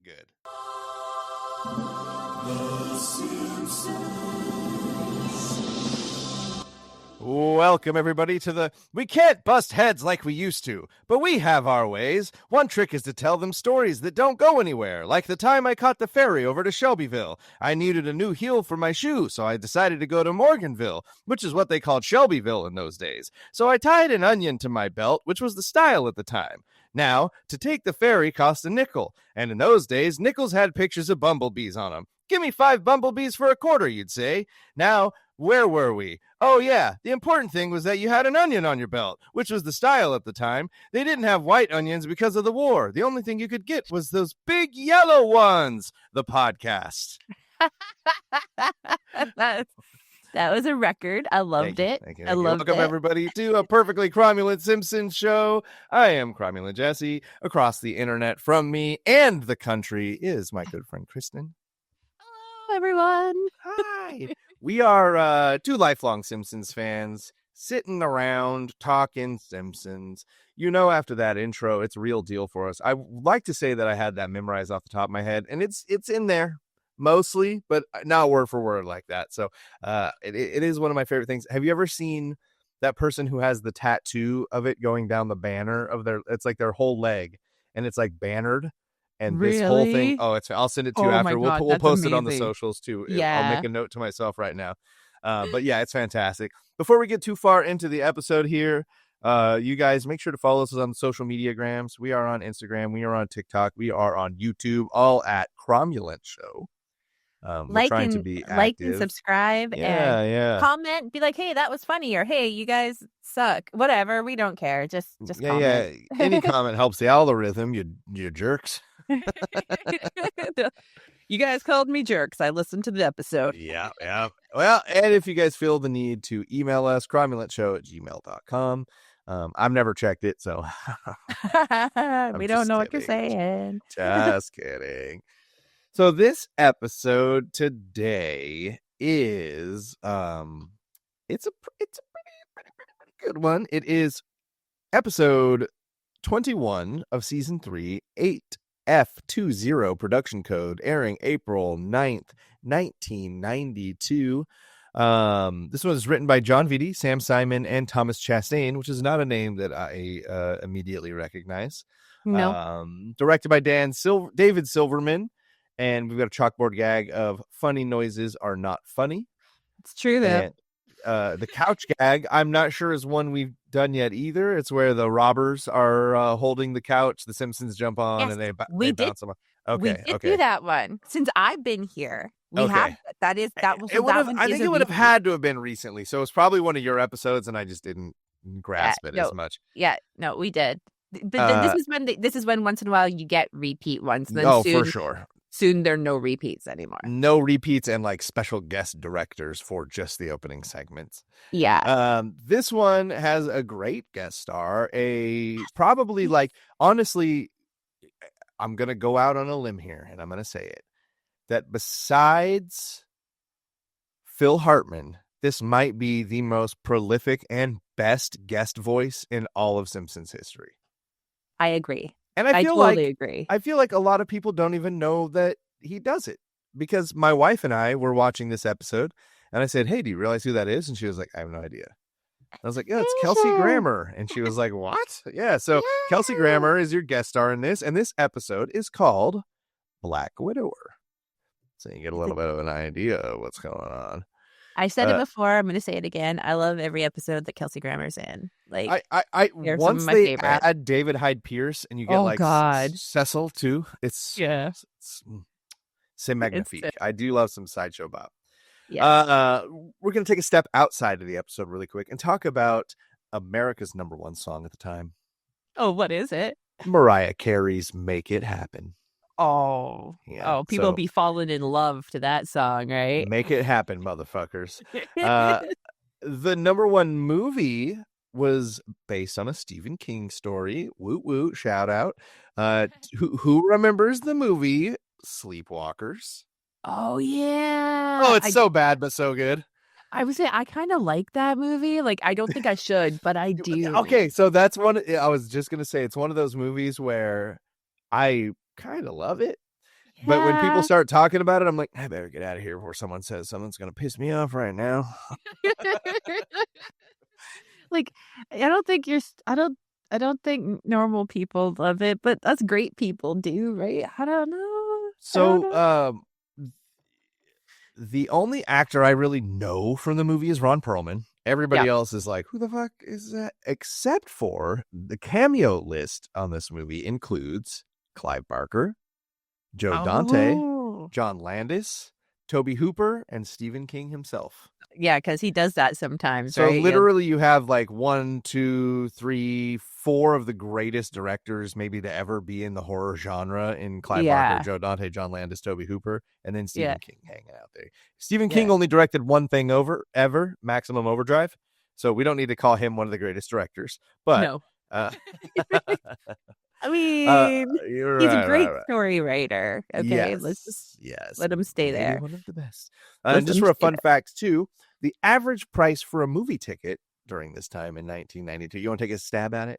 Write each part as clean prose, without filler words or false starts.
good. The Simpsons. Welcome, everybody, to the We Can't Bust Heads Like We Used to, but we have our ways. One trick is to tell them stories that don't go anywhere, like the time I caught the ferry over to Shelbyville. I needed a new heel for my shoe, so I decided to go to Morganville, which is what they called Shelbyville in those days. So I tied an onion to my belt, which was the style at the time. Now, to take the ferry cost a nickel, and in those days, nickels had pictures of bumblebees on them. Give me 5 bumblebees for a quarter, you'd say. Now, where were we? Oh, yeah, the important thing was that you had an onion on your belt, which was the style at the time. They didn't have white onions because of the war. The only thing you could get was those big yellow ones. The podcast. That was a record. I loved it. Thank you. I loved Welcome, it. everybody, to a perfectly cromulent Simpsons show. I am Cromulent Jesse. Across the internet from me and the country is my good friend Kristen. Hello, everyone. Hi. We are 2 lifelong Simpsons fans sitting around talking Simpsons. You know, after that intro, it's a real deal for us. I like to say that I had that memorized off the top of my head, and it's in there mostly, but not word for word like that. So it is one of my favorite things. Have you ever seen that person who has the tattoo of it going down the banner of it's like their whole leg, and it's like bannered? And this whole thing, I'll send it to you after. We'll post it on the socials too. Yeah. I'll make a note to myself right now. But yeah, it's fantastic. Before we get too far into the episode here, you guys make sure to follow us on social media grams. We are on Instagram. We are on TikTok. We are on YouTube, all at Cromulent Show. We're trying to be like and active. subscribe and comment. Be like, hey, that was funny, or hey, you guys suck. Whatever, we don't care. Just comment. Yeah. Any comment helps the algorithm. You jerks. You guys called me jerks. I listened to the episode. Yeah. Well, and if you guys feel the need to email us, cromulent@gmail.com. I've never checked it, so we don't know what you're saying. Just kidding. So this episode today is it's a pretty good one. It is episode 21 of season 3, 8F20 production code, airing April 9th, 1992. This one is written by John Vitti, Sam Simon, and Thomas Chastain, which is not a name that I immediately recognize. No. Directed by David Silverman. And we've got a chalkboard gag of funny noises are not funny. It's true, though. And, the couch gag, I'm not sure is one we've done yet either. It's where the robbers are holding the couch. The Simpsons jump on and they bounce them. Okay, we did do that one since I've been here. We have that was I think it would have had to have been recently. So it's probably one of your episodes, and I just didn't grasp it as much. Yeah, no, we did. This is when once in a while you get repeat ones. Then for sure. Soon there are no repeats anymore. No repeats and like special guest directors for just the opening segments. Yeah. This one has a great guest star. Probably like, honestly, I'm going to go out on a limb here and I'm going to say it. That besides Phil Hartman, this might be the most prolific and best guest voice in all of Simpsons history. I agree. And I totally agree. I feel like a lot of people don't even know that he does it, because my wife and I were watching this episode and I said, hey, do you realize who that is? And she was like, I have no idea. I was like, yeah, it's Kelsey Grammer. And she was like, what? Yeah. So Kelsey Grammer is your guest star in this. And this episode is called Black Widower. So you get a little bit of an idea of what's going on. I said it before. I'm going to say it again. I love every episode that Kelsey Grammer's in. Like, I once they add David Hyde Pierce and you get Cecil too. It's c'est magnifique. I do love some Sideshow Bob. Yeah. We're going to take a step outside of the episode really quick and talk about America's #1 song at the time. Oh, what is it? Mariah Carey's "Make It Happen." Oh, yeah. Oh, people be falling in love to that song, right? Make it happen, motherfuckers. The #1 movie was based on a Stephen King story. Woot woot, shout out. Who remembers the movie Sleepwalkers? Oh, yeah. Oh, it's so bad, but so good. I would say I kind of like that movie. Like, I don't think I should, but I do. Okay, so that's one. I was just going to say, it's one of those movies where I kind of love it. But when people start talking about it, I'm like, I better get out of here before someone says something's going to piss me off right now. Like, I don't think I don't think normal people love it, but us great people do, right? I don't know. So, the only actor I really know from the movie is Ron Perlman. Everybody else is like, who the fuck is that? Except for the cameo list on this movie includes Clive Barker, Joe Dante, John Landis, Toby Hooper, and Stephen King himself. Yeah, because he does that sometimes, so right? Literally you have like 1, 2, 3, 4 of the greatest directors maybe to ever be in the horror genre in Clive Barker, Joe Dante, John Landis, Toby Hooper, and then Stephen King hanging out there. Stephen King only directed one thing ever, Maximum Overdrive. So we don't need to call him one of the greatest directors. But no. I mean, he's a great story writer. Okay, let's just let him stay there. One of the best. And just for a fun fact, too, the average price for a movie ticket during this time in 1992. You want to take a stab at it?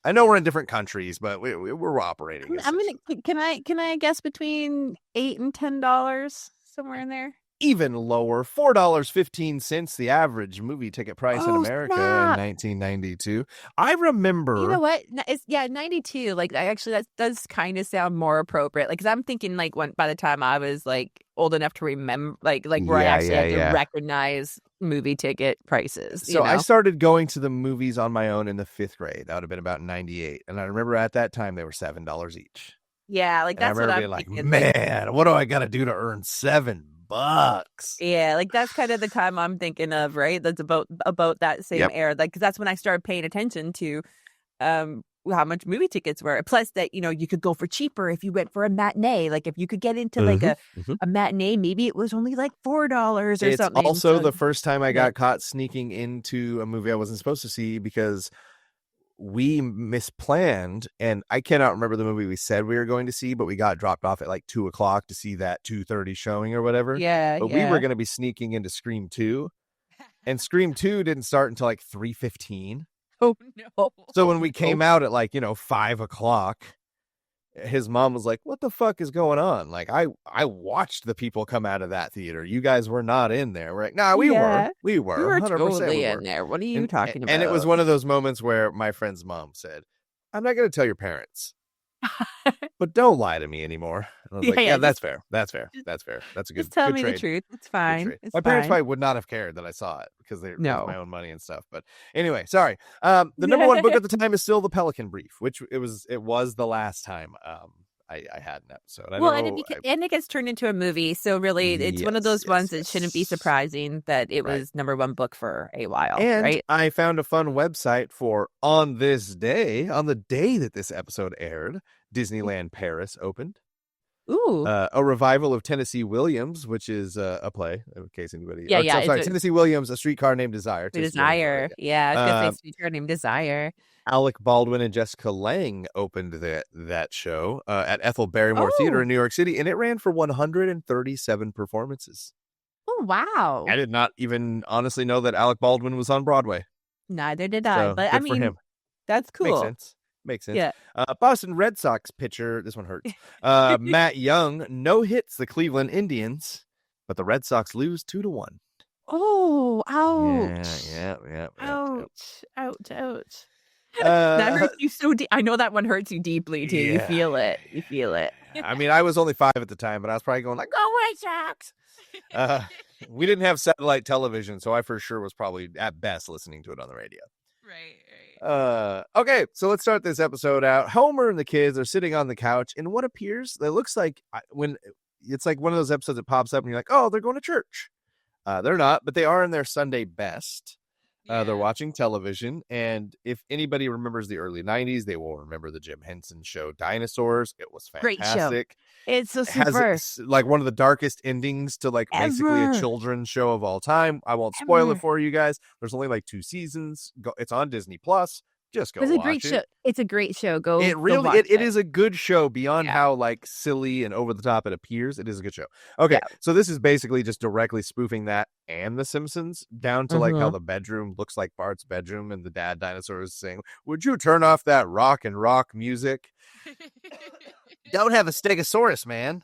I know we're in different countries, but we're operating. I mean, can I guess between $8 and $10 somewhere in there? Even lower, $4.15, the average movie ticket price in America in 1992. I remember. You know what? It's 92. Like, that does kind of sound more appropriate. Like, because I'm thinking like by the time I was like old enough to remember, like where I actually had to recognize movie ticket prices. So I started going to the movies on my own in the 5th grade. That would have been about 98, and I remember at that time they were $7 each. Yeah, like that's what I'm thinking. Like, man, what do I got to do to earn $7? Yeah, like that's kind of the time I'm thinking of, right? That's about that same era. Like, 'cause that's when I started paying attention to how much movie tickets were. Plus that, you could go for cheaper if you went for a matinee. Like if you could get into like a matinee, maybe it was only like $4 or something. It's also the first time I got caught sneaking into a movie I wasn't supposed to see because we misplanned, and I cannot remember the movie we said we were going to see, but we got dropped off at like 2:00 to see that 2:30 showing or whatever. But we were going to be sneaking into Scream 2, and Scream 2 didn't start until like 3:15. Oh no! So when we came out at like 5:00, his mom was like, "What the fuck is going on?" Like I watched the people come out of that theater. You guys were not in there. We're like, "Nah, we were. We were totally in there. What are you talking about?" And it was one of those moments where my friend's mom said, "I'm not going to tell your parents, but don't lie to me anymore." And I was like, "That's fair. That's fair. That's fair. That's a good. Just tell good me trade. the truth. It's fine. My parents probably would not have cared that I saw it because they my own money and stuff. But anyway, sorry. The number one book at the time is still The Pelican Brief, which it was the last time I had an episode. And it gets turned into a movie, so really it's one of those ones that shouldn't be surprising that it was number one book for a while. And right? I found a fun website for on the day that this episode aired, Disneyland Paris opened. Ooh. A revival of Tennessee Williams, which is a play, in case anybody. Tennessee Williams, A Streetcar Named Desire. Desire. Yeah, I was going to say Streetcar Named Desire. Alec Baldwin and Jessica Lange opened that show at Ethel Barrymore Theater in New York City, and it ran for 137 performances. Oh, wow. I did not even honestly know that Alec Baldwin was on Broadway. Neither did I, so, but I mean, him. That's cool. Makes sense. Yeah. Boston Red Sox pitcher, this one hurts. Matt Young no-hits the Cleveland Indians, but the Red Sox lose 2-1. Oh, ouch. Yeah. Ouch. That hurts you so deep. I know that one hurts you deeply too. You feel it. I mean, I was only 5 at the time, but I was probably going like, "Go Red Sox!" We didn't have satellite television, so I for sure was probably at best listening to it on the radio. Right. Okay, so let's start this episode out. Homer and the kids are sitting on the couch in what appears, it looks like when it's like one of those episodes that pops up and you're like, "Oh, they're going to church." They're not, but they are in their Sunday best. They're watching television, and if anybody remembers the early 90s, they will remember the Jim Henson show Dinosaurs. It was fantastic. Great show. It's so super. Has like one of the darkest endings to like basically a children's show of all time. I won't spoil it for you guys. There's only like 2 seasons. It's on Disney Plus. Just go watch it. It's a great show. It's a great show. It is a good show beyond how like silly and over the top it appears. It is a good show. Okay, so this is basically just directly spoofing that and The Simpsons down to like how the bedroom looks like Bart's bedroom, and the dad dinosaur is saying, "Would you turn off that rock music? Don't have a stegosaurus, man."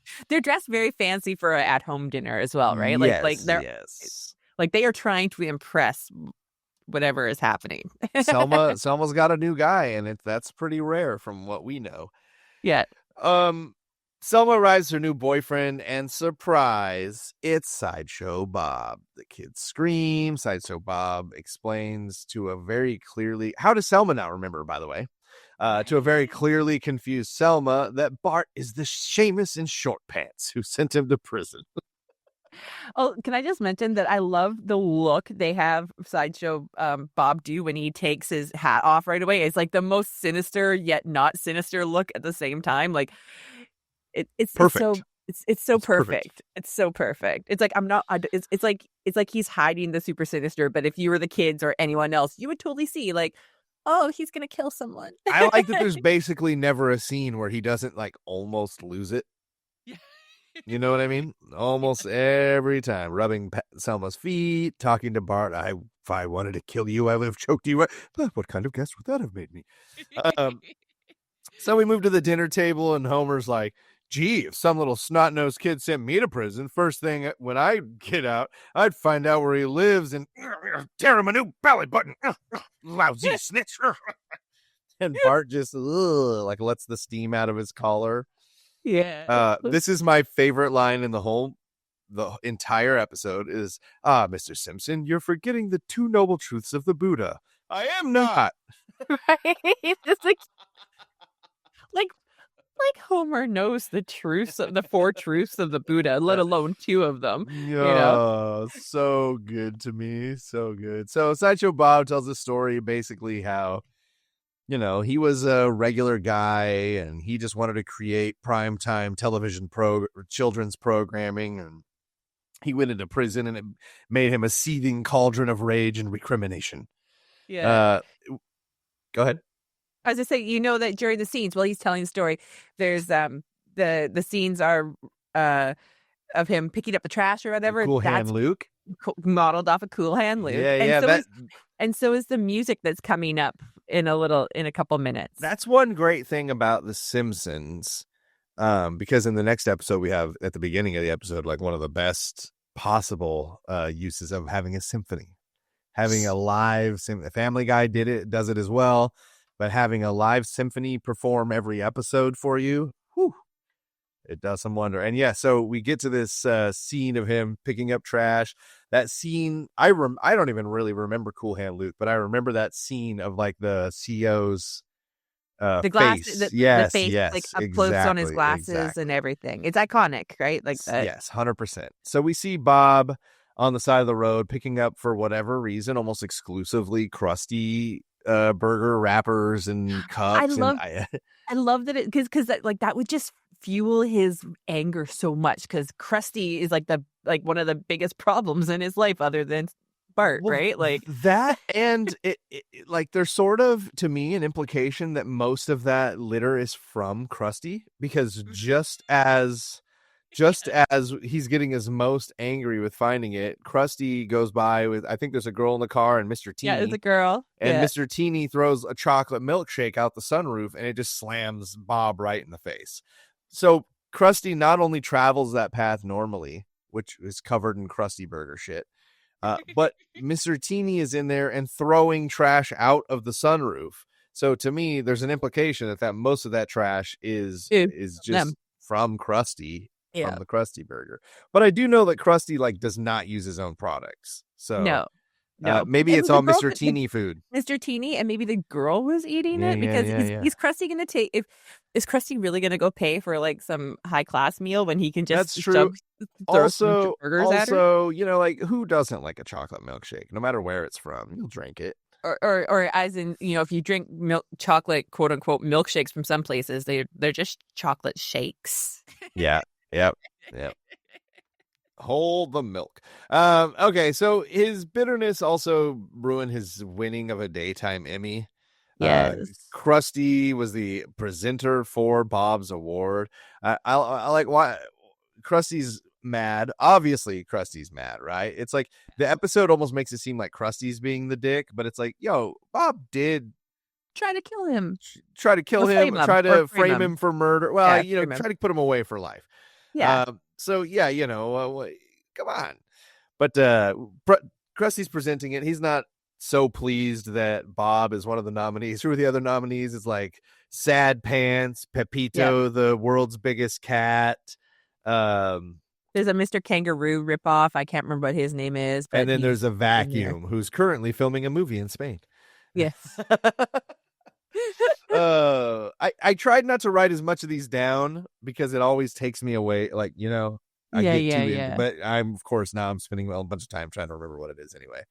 They're dressed very fancy for an at-home dinner as well, right? Yes. Like they are trying to impress whatever is happening. Selma's got a new guy, and that's pretty rare from what we know. Yeah. Selma arrives her new boyfriend, and surprise, it's Sideshow Bob. The kids scream. Sideshow Bob explains to a very clearly... How does Selma not remember, by the way? To a very clearly confused Selma that Bart is the Seamus in short pants who sent him to prison. Oh, can I just mention that I love the look they have Sideshow Bob do when he takes his hat off right away. It's like the most sinister yet not sinister look at the same time. Like it's perfect. It's so perfect. It's so perfect. It's like it's like he's hiding the super sinister, but if you were the kids or anyone else, you would totally see like, oh, he's gonna kill someone. I like that there's basically never a scene where he doesn't like almost lose it. You know what I mean? Almost every time. Rubbing Selma's feet, talking to Bart. If I wanted to kill you, I would have choked you. But what kind of guest would that have made me? So we move to the dinner table, and Homer's like, gee, if some little snot-nosed kid sent me to prison, first thing when I get out, I'd find out where he lives and tear him a new belly button. Lousy snitch. And Bart just like lets the steam out of his collar. Yeah. This is my favorite line in the entire episode is, Mr. Simpson, you're forgetting the two noble truths of the Buddha. I am not. Right? Just like Homer knows the truths of the four truths of the Buddha, let alone two of them. Yeah, so good to me. So good. So Sideshow Bob tells a story basically how, he was a regular guy and he just wanted to create primetime television children's programming, and he went into prison and it made him a seething cauldron of rage and recrimination. Yeah. Go ahead. As I say, that during the scenes while he's telling the story, there's the scenes are of him picking up the trash or whatever. Cool Hand Luke, modeled off of Cool Hand Luke. And so is the music that's coming up in a couple minutes. That's one great thing about The Simpsons, because in the next episode we have at the beginning of the episode like one of the best possible uses of having a symphony, having a live Family Guy does it as well. But having a live symphony perform every episode for you, it does some wonder. And yeah, so we get to this scene of him picking up trash. That scene, I don't even really remember Cool Hand Luke, but I remember that scene of like the CEO's the glass, face. the face, like up close on his glasses and everything. It's iconic, right? Like that. Yes, 100%. So we see Bob on the side of the road picking up, for whatever reason, almost exclusively Krusty burger wrappers and cups. I love that because that would just fuel his anger so much, because Krusty is like one of the biggest problems in his life other than Bart, right? Like that, and it like there's sort of, to me, an implication that most of that litter is from Krusty, because just as he's getting his most angry with finding it, Krusty goes by with, I think there's a girl in the car and Mr. Teeny. Yeah, it's a girl. And Mr. Teeny throws a chocolate milkshake out the sunroof, and it just slams Bob right in the face. So Krusty not only travels that path normally, which is covered in Krusty Burger shit, but Mr. Teeny is in there and throwing trash out of the sunroof. So to me, there's an implication that most of that trash is just from Krusty. From the Krusty Burger. But I do know that Krusty does not use his own products. So no. Maybe it's all Mr. Teeny food. Mr. Teeny, and maybe the girl was eating it, because is Krusty going to take? Is Krusty really going to go pay for some high class meal when he can just throw some burgers at her? Who doesn't like a chocolate milkshake? No matter where it's from, you'll drink it. Or as in, if you drink chocolate, quote unquote, milkshakes from some places, they're just chocolate shakes. Yeah. Yep. Hold the milk. Okay, so his bitterness also ruined his winning of a daytime Emmy. Yes. Krusty was the presenter for Bob's award. I like why Krusty's mad. Obviously, Krusty's mad, right? It's like the episode almost makes it seem like Krusty's being the dick, but it's like, Bob did try to kill him. Try to frame him for murder. Well, try to put him away for life. Yeah. So yeah, come on. But Krusty's presenting it. He's not so pleased that Bob is one of the nominees. Who are the other nominees? It's like Sad Pants, Yeah. Pepito, the world's biggest cat. Um, There's a Mr. Kangaroo ripoff. I can't remember what his name is, but and then there's a in there. Vacuum who's currently filming a movie in Spain. Yes. I tried not to write as much of these down because it always takes me away. Like, I get too into, but I'm spending a bunch of time trying to remember what it is anyway.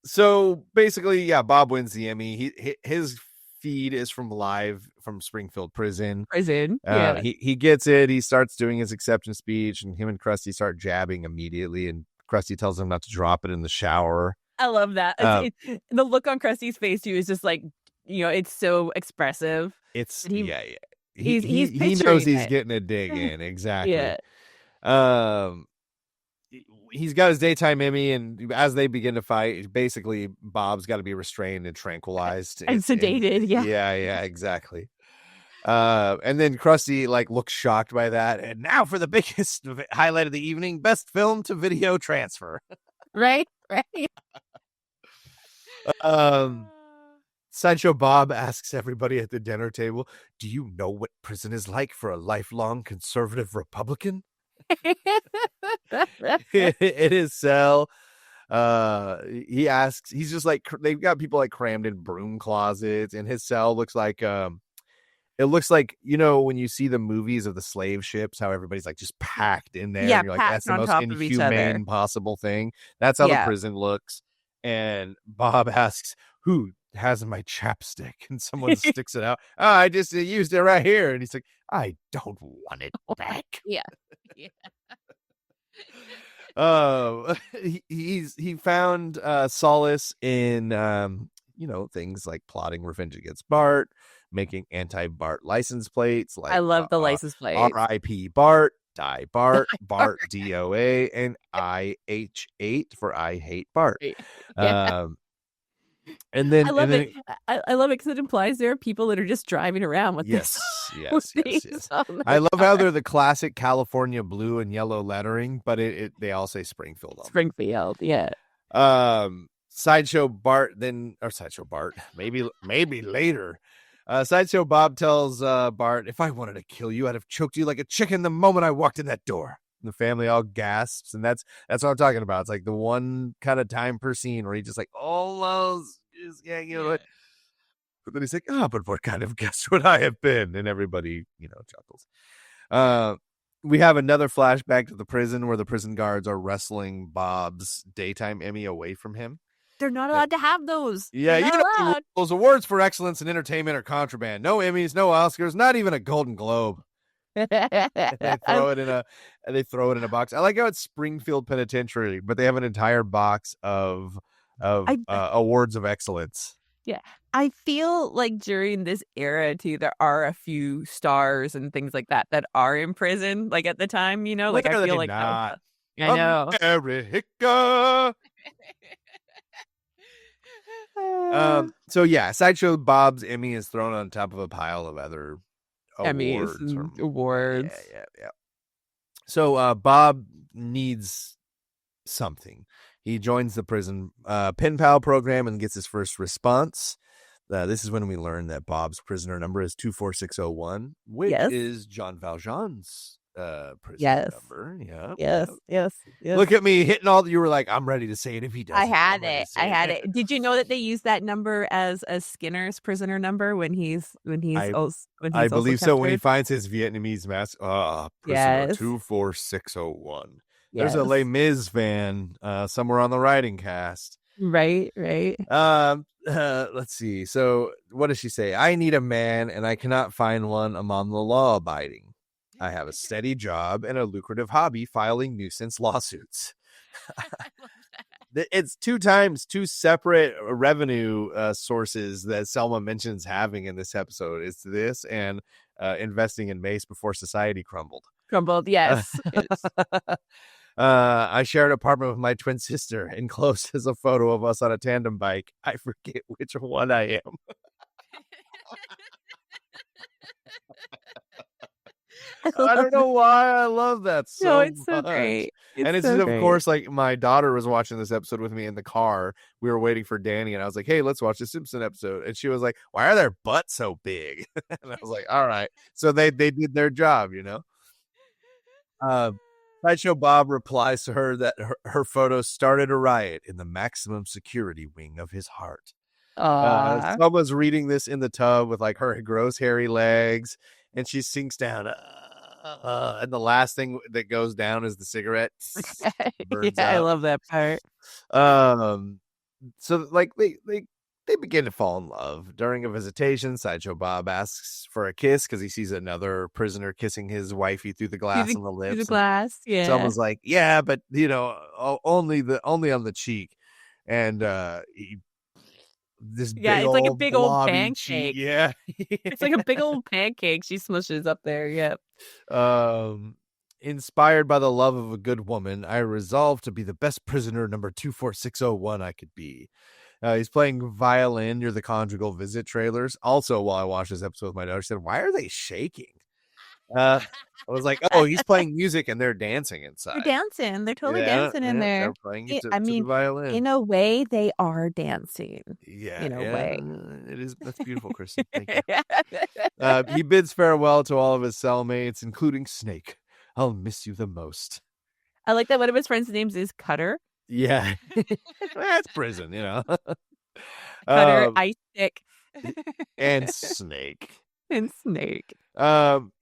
So basically, yeah, Bob wins the Emmy. His feed is from Springfield Prison. Yeah. He gets it. He starts doing his acceptance speech, and him and Krusty start jabbing immediately. And Krusty tells him not to drop it in the shower. I love that. The look on Krusty's face too is just like, it's so expressive. He knows he's getting a dig in. Exactly. Yeah. He's got his daytime Emmy, and as they begin to fight, basically Bob's got to be restrained and tranquilized and sedated. Yeah, exactly. And then Krusty looks shocked by that. And now for the biggest highlight of the evening: best film to video transfer. Right. Sideshow Bob asks everybody at the dinner table, "Do you know what prison is like for a lifelong conservative Republican?" In his cell, he asks. He's just they've got people crammed in broom closets, and his cell looks like it looks like, when you see the movies of the slave ships, how everybody's just packed in there. Yeah, and you're that's the most inhumane possible thing. That's how the prison looks. And Bob asks, "Who has my chapstick?" And someone sticks it out. "Oh, I just used it right here." And he's like, "I don't want it back." Yeah. He found solace in things like plotting revenge against Bart, making anti-Bart license plates. I love the license plates. R.I.P. Bart, Die Bart, Bart DOA, and IH8 for I Hate Bart. Yeah. And then I love it. I love it because it implies there are people that are just driving around with yes. These I love how they're the classic California blue and yellow lettering, but they all say Springfield on them. Springfield, yeah. Sideshow Bart, maybe later. Sideshow Bob tells Bart, "If I wanted to kill you, I'd have choked you like a chicken the moment I walked in that door." And the family all gasps, and that's what I'm talking about. It's like the one kind of time per scene where he just almost is, But then he's like, "But what kind of guest would I have been?" And everybody, chuckles. We have another flashback to the prison where the prison guards are wrestling Bob's daytime Emmy away from him. They're not allowed to have those. Yeah, those awards for excellence in entertainment are contraband. No Emmys, no Oscars, not even a Golden Globe. They throw it in a box. I like how it's Springfield Penitentiary, but they have an entire box of awards of excellence. Yeah, I feel like during this era too, there are a few stars and things like that are in prison. Like at the time, I feel like not. I know. America. So yeah, Sideshow Bob's Emmy is thrown on top of a pile of other awards. Yeah. So Bob needs something. He joins the prison pen pal program and gets his first response. This is when we learn that Bob's prisoner number is 24601, which is John Valjean's prisoner number. Yeah. Yes. Look at me hitting all. You were like, I'm ready to say it if he does. I had it. Did you know that they use that number as Skinner's prisoner number when he's I believe so. When he finds his Vietnamese mask, prisoner 24601. There's a Les Mis fan somewhere on the writing cast. Right. Let's see. So what does she say? "I need a man, and I cannot find one among the law-abiding. I have a steady job and a lucrative hobby, filing nuisance lawsuits." It's two separate revenue sources that Selma mentions having in this episode. It's this and investing in Mace before society crumbled. Yes. "I share an apartment with my twin sister. Enclosed is a photo of us on a tandem bike. I forget which one I am." I don't know why I love that No, so it's so much. great. And it's so of great. course, like, my daughter was watching this episode with me in the car. We were waiting for Danny, and I was like, "Hey, let's watch the Simpson episode." And she was like, "Why are their butts so big?" And I was like, "All right." So they did their job, you know. Sideshow Bob replies to her that her photo started a riot in the maximum security wing of his heart. Aw. Selma's reading this in the tub with like her gross hairy legs, and she sinks down. And the last thing that goes down is the cigarette. Burns I up. love that part. So like they begin to fall in love. During a visitation, Sideshow Bob asks for a kiss because he sees another prisoner kissing his wifey through the glass on the lips. Through the glass, yeah. Selma's like, "Yeah, but you know, only on the cheek." And this big it's like a big old blobby pancake. cheek. Yeah. It's like a big old pancake she smushes up there. Yep. Inspired by the love of a good woman, I resolved to be the best prisoner number 24601 I could be. He's playing violin near the conjugal visit trailers. Also, while I watched this episode with my daughter, she said, "Why are they shaking?" I was like, "Oh, he's playing music and they're dancing inside." They're dancing. They're totally dancing in there. They're playing to I the mean, violin. in a way, they are dancing. Yeah, in a way. It is. That's beautiful, Kristen. Thank you. He bids farewell to all of his cellmates, including Snake. "I'll miss you the most." I like that one of his friends' names is Cutter. Yeah. That's prison, you know. Cutter, Ice Stick. And Snake. And Snake.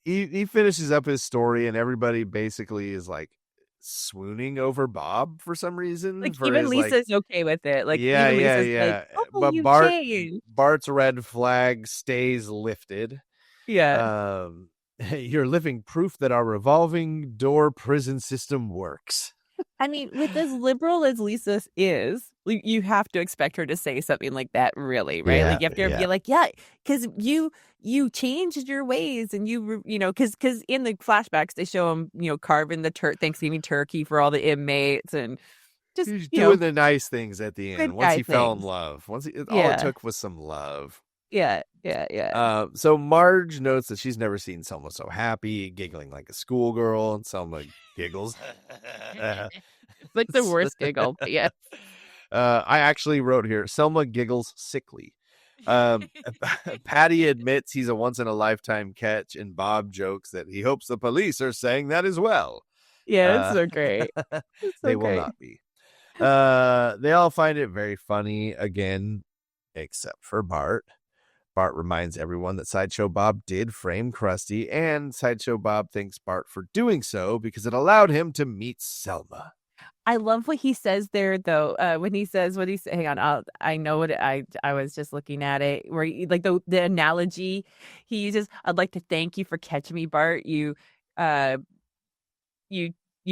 He finishes up his story, and everybody basically is like swooning over Bob for some reason. Like, for even his, Lisa's okay with it. Like, yeah, even yeah, Lisa's yeah. like, "Oh, But you Bart, changed." Bart's red flag stays lifted. Yeah. You're living proof that our revolving door prison system works. I mean, with as liberal as Lisa is, you have to expect her to say something like that, really, right? Like, you have to be like, "Yeah, because you changed your ways, and you know, because in the flashbacks they show him, you know, carving the Thanksgiving turkey for all the inmates, and just He's you doing know, the nice things at the end. good Once guy he fell in things. love, all it Yeah. took was some love. Yeah. So Marge notes that she's never seen Selma so happy, giggling like a schoolgirl, and Selma giggles. It's like the worst giggle, but yes. I actually wrote here, Selma giggles sickly. Patty admits he's a once-in-a-lifetime catch, and Bob jokes that he hopes the police are saying that as well. Yeah, it's so great. They will not be. They all find it very funny, again, except for Bart. Bart reminds everyone that Sideshow Bob did frame Krusty, and Sideshow Bob thanks Bart for doing so because it allowed him to meet Selma. I love what he says there, though. When he says, hang on, I know what I was just looking at it, where like the analogy he uses. "I'd like to thank you for catching me, Bart. You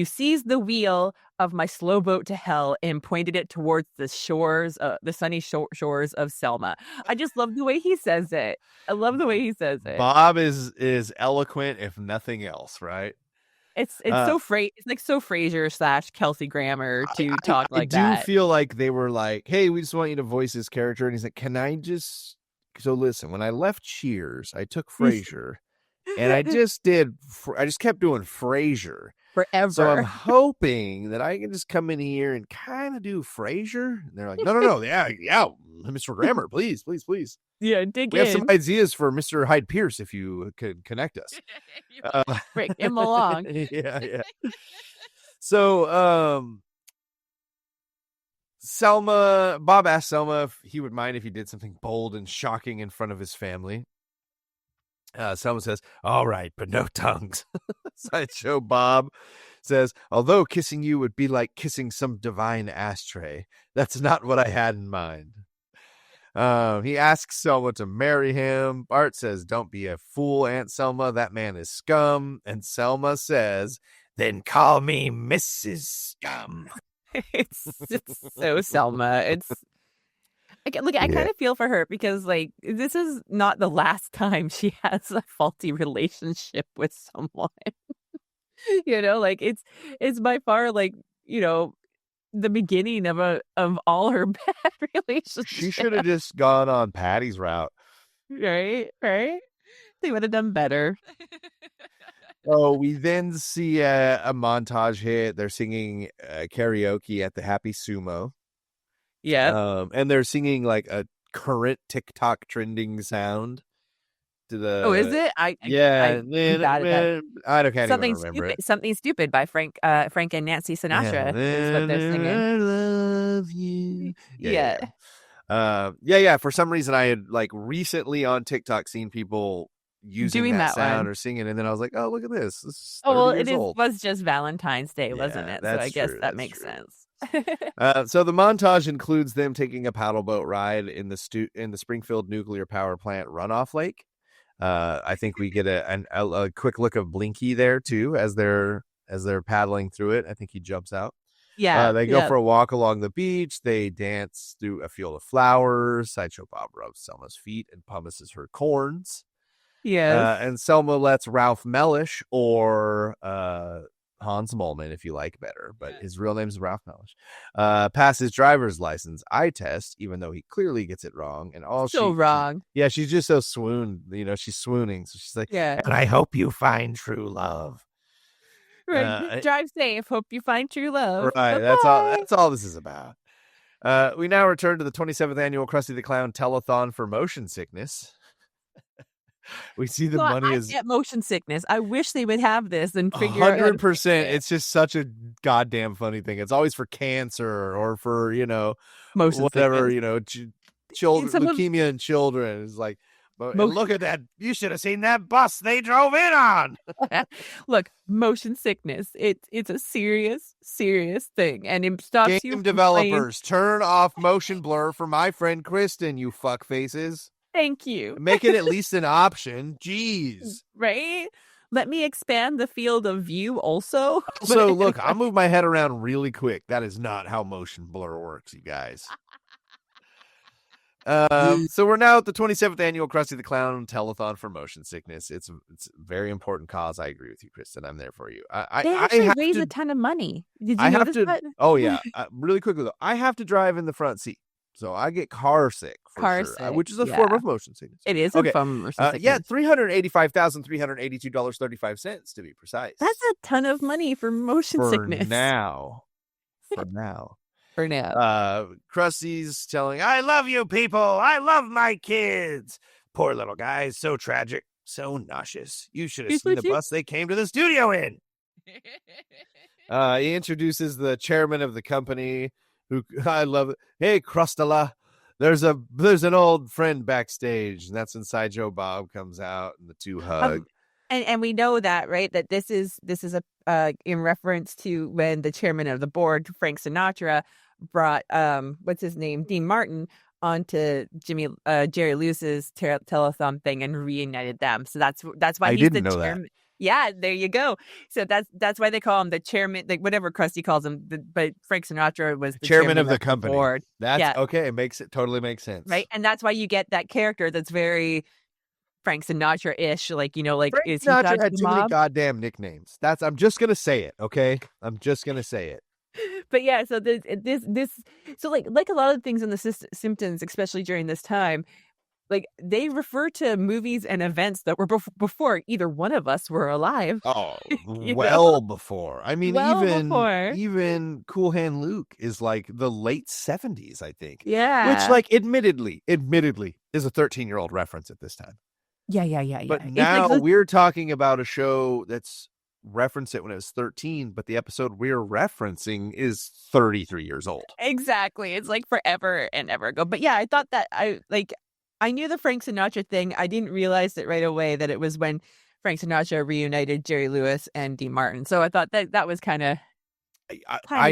seized the wheel of my slow boat to hell and pointed it towards the shores, the sunny shores of Selma." I just love the way he says it. I love the way he says it. Bob is eloquent, if nothing else, right? It's so it's like so Frasier / Kelsey Grammer to talk like that. I do feel like they were like, "Hey, we just want you to voice this character," and he's like, "Can I just?" So listen, when I left Cheers, I took Frasier, and I just kept doing Frasier forever. So I'm hoping that I can just come in here and kind of do Frasier. And they're like, no, yeah, Mr. Grammer, please. Yeah, dig we in. have some ideas for Mr. Hyde Pierce if you could connect us. Bring him along. Yeah. So, Bob asked Selma if he would mind if he did something bold and shocking in front of his family. Selma says, "All right, but no tongues." Sideshow Bob says, "Although kissing you would be like kissing some divine ashtray, that's not what I had in mind." He asks Selma to marry him. Bart says, "Don't be a fool, Aunt Selma. That man is scum." And Selma says, "Then call me Mrs. Scum." It's so Selma. I kind of feel for her because, like, this is not the last time she has a faulty relationship with someone. You know, like it's by far, like, you know, the beginning of all her bad relationships. She should have just gone on Patty's route. Right? They would have done better. Oh, we then see a montage hit. They're singing karaoke at the Happy Sumo. Yeah. And they're singing like a current TikTok trending sound to Oh, is the it? yeah. I'm bad at that. I can't even Something remember stupid. it. Something stupid by Frank and Nancy Yeah, Sinatra is what they're singing. I love you. Yeah. Yeah. For some reason, I had like recently on TikTok seen people using Doing that that sound one. or singing, and then I was like, oh, look at this. This is Oh 30 well, years old. was just Valentine's Day, wasn't Yeah, it? So I that's guess true, that that's makes true. sense. So the montage includes them taking a paddle boat ride in the Springfield nuclear power plant runoff lake. I think we get a quick look of Blinky there too as they're paddling through it. I think he jumps out. Yeah. They go for a walk along the beach. They dance through a field of flowers. Sideshow Bob rubs Selma's feet and pumices her corns. Yes. And Selma lets Ralph Mellish or Hans Molman, if you like better, but his real name is Ralph Mellish, pass his driver's license eye test, even though he clearly gets it wrong. And wrong. Yeah, she's just so swooned. She's swooning. So she's like, Yeah. and I hope you find true love. Right. Drive safe. Hope you find true love. Right. Bye-bye. That's all this is about. We now return to the 27th annual Krusty the Clown telethon for motion sickness. We see the money is get motion sickness. I wish they would have this and figure out 100%. It's just such a goddamn funny thing. It's always for cancer or for motion whatever sickness. Children leukemia in children. It's like, and look at that! You should have seen that bus they drove in on. Look, motion sickness. It's a serious thing, and it stops you. Game developers, turn off motion blur for my friend Kristen. You fuck faces. Thank you. Make it at least an option. Jeez. Right? Let me expand the field of view also. So look, I'll move my head around really quick. That is not how motion blur works, you guys. So we're now at the 27th annual Krusty the Clown telethon for motion sickness. It's a very important cause. I agree with you, Kristen. I'm there for you. They actually raise a ton of money. Did you notice that? Oh yeah. Really quickly though, I have to drive in the front seat. So I get car sick, sick, which is a form of motion sickness. It is a form of motion sickness. Yeah, $385,382.35 to be precise. That's a ton of money for motion sickness. For now. Krusty's telling, I love you people. I love my kids. Poor little guy. So tragic. So nauseous. You should have seen the bus they came to the studio in. He introduces the chairman of the company, who I love. Hey, Krustala, there's an old friend backstage, and that's when Sideshow Bob comes out and the two hug. And we know that, right? That this is a in reference to when the chairman of the board, Frank Sinatra, brought what's his name, Dean Martin, onto Jerry Lewis's telethon thing and reunited them. So that's why he's the chairman. That. Yeah, there you go. So that's why they call him the chairman, like whatever Krusty calls him. But Frank Sinatra was the chairman of the company. Board. That's okay. It totally makes sense, right? And that's why you get that character that's very Frank Sinatra-ish, Frank is Sinatra had too many goddamn nicknames. I'm just gonna say it, okay? I'm just gonna say it. But yeah, so this, so like a lot of things in the Simpsons, especially during this time, like they refer to movies and events that were before either one of us were alive. Oh, well before. I mean, before. Even Cool Hand Luke is like the late 70s, I think. Yeah. Which, like, admittedly, is a 13-year-old reference at this time. Yeah. But now we're talking about a show that's referenced it when it was 13, but the episode we're referencing is 33 years old. Exactly. It's like forever and ever ago. But yeah, I thought that I knew the Frank Sinatra thing. I didn't realize it right away that it was when Frank Sinatra reunited Jerry Lewis and Dean Martin. So I thought that was kind of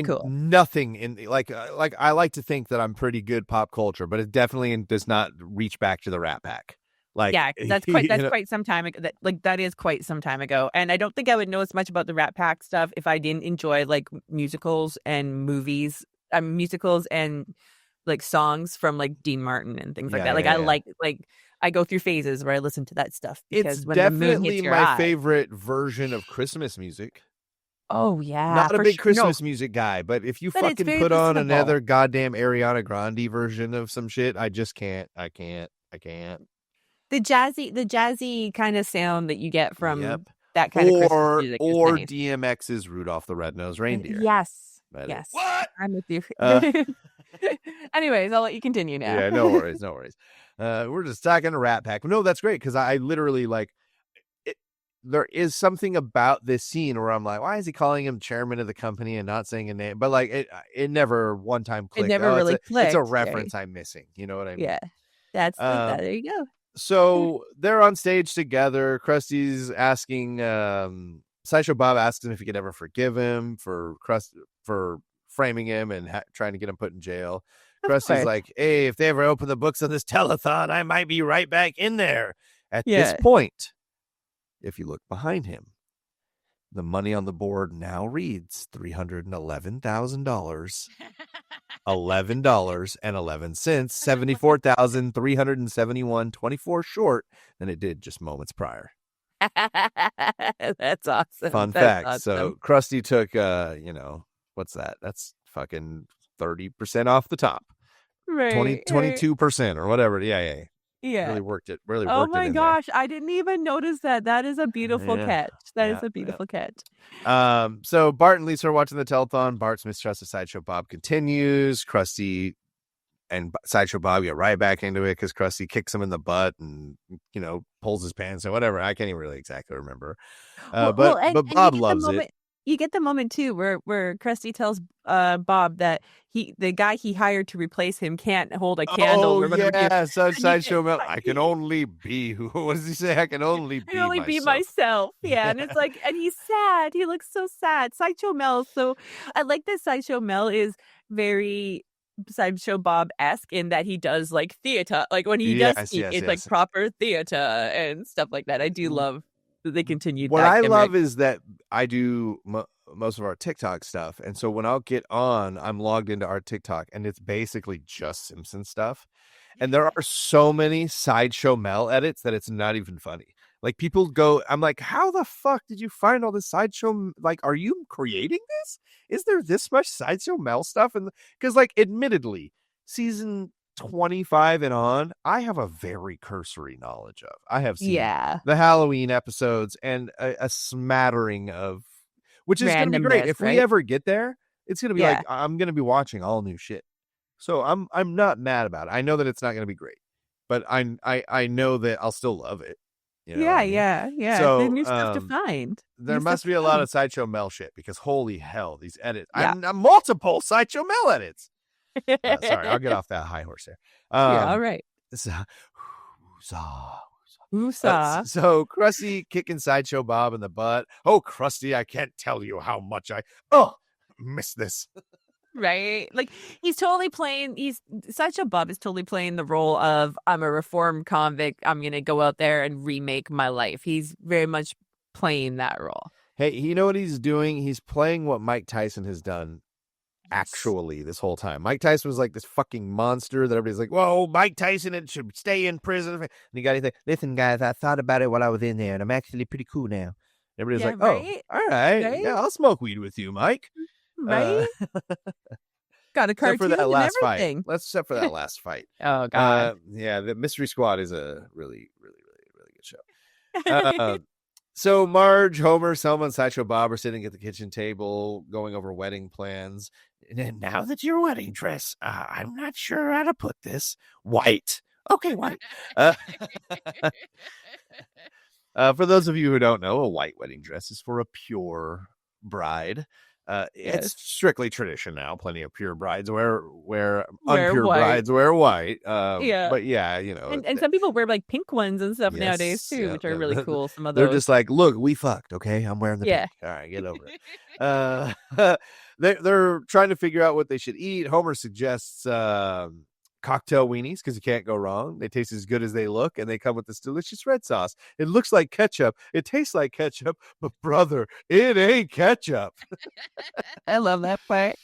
cool. Nothing in like I like to think that I'm pretty good pop culture, but it definitely does not reach back to the Rat Pack. Like, yeah, that's quite some time ago. That is quite some time ago. And I don't think I would know as much about the Rat Pack stuff if I didn't enjoy like musicals and movies, musicals and like songs from like Dean Martin and things like that. I go through phases where I listen to that stuff because it's when definitely the moon hits your my eye. favorite version of Christmas music. Oh yeah, not a big Christmas music guy, but if you fucking put on listenable. Another goddamn Ariana Grande version of some shit, I just can't. I can't. The jazzy kind of sound that you get from that kind of Christmas Or music or is nice. DMX's Rudolph the Red-Nosed Reindeer. Yes. But Yes. What? I'm with you. Uh, Anyways, I'll let you continue now. Yeah, no worries. We're just talking to Rat Pack. No, that's great because I literally like it. There is something about this scene where I'm like, why is he calling him chairman of the company and not saying a name? But like it never one time clicked. It never really It's clicked. a reference I'm missing. You know what I mean? Yeah. That's there you go. So they're on stage together. Krusty's asking, Sideshow Bob asks him if he could ever forgive him for framing him and trying to get him put in jail. Krusty's like, hey, if they ever open the books on this telethon, I might be right back in there. At this point, if you look behind him, the money on the board now reads $311,000. $11.11, 74,371.24 short than it did just moments prior. That's awesome. Fun fact. Awesome. So Krusty took what's that? That's fucking 30% off the top. Right. 22% or whatever. Yeah. Really worked it. Oh my gosh, I didn't even notice that. That is a beautiful catch. That is a beautiful catch. So Bart and Lisa are watching the telethon. Bart's mistrust of Sideshow Bob continues. Krusty and Sideshow Bob get right back into it because Krusty kicks him in the butt and pulls his pants and whatever. I can't even really exactly remember. But Bob loves it. You get the moment too where Krusty tells Bob that the guy he hired to replace him can't hold a candle. Sideshow Mel. I can only be who? What does he say? I can only be myself. Yeah, and it's like, and he's sad. He looks so sad. Sideshow Mel. So I like that Sideshow Mel is very Sideshow Bob-esque in that he does like theater. Like when he does speak, it's like proper theater and stuff like that. I do love that they continued. What I love is that I do most of our TikTok stuff, and so when I'll get on, I'm logged into our TikTok, and it's basically just Simpsons stuff. And there are so many Sideshow Mel edits that it's not even funny. Like people go, I'm like, how the fuck did you find all this Sideshow? Like, are you creating this? Is there this much Sideshow Mel stuff? And because, like, admittedly, season 25 and on, I have a very cursory knowledge of. I have seen the Halloween episodes and a smattering of, which is going to be great. If we ever get there, it's going to be like, I'm going to be watching all new shit. So I'm not mad about it. I know that it's not going to be great, but I know that I'll still love it. You know yeah. So there's new stuff to find. There must be a lot of Sideshow Mel shit because holy hell, these edits. I'm multiple Sideshow Mel edits. Sorry, I'll get off that high horse there. All right. So Krusty kicking Sideshow Bob in the butt. Oh, Krusty, I can't tell you how much I miss this. Right? Like Sideshow Bob is totally playing the role of I'm a reformed convict. I'm going to go out there and remake my life. He's very much playing that role. Hey, you know what he's doing? He's playing what Mike Tyson has done actually this whole time. Mike Tyson was like this fucking monster that everybody's like, whoa, Mike Tyson, it should stay in prison. And you got to think, listen, guys, I thought about it while I was in there, and I'm actually pretty cool now. Everybody's like, oh, all right. Right? Yeah, I'll smoke weed with you, Mike. Right? Got a cartoon for that last and everything. Except for that last fight. Oh, God. The Mystery Squad is a really, really, really, really good show. So Marge, Homer, Selma, and Sideshow Bob are sitting at the kitchen table going over wedding plans. And now that your wedding dress, I'm not sure how to put this. White. Okay, white. For those of you who don't know, a white wedding dress is for a pure bride. It's strictly tradition now. Plenty of pure brides wear unpure brides wear white. But and some people wear like pink ones and stuff nowadays too, which are really cool. Some of those. They're just like, look, we fucked. Okay, I'm wearing the pink. All right, get over it. They're trying to figure out what they should eat. Homer suggests cocktail weenies because you can't go wrong. They taste as good as they look, and they come with this delicious red sauce. It looks like ketchup. It tastes like ketchup, but brother, it ain't ketchup. I love that part.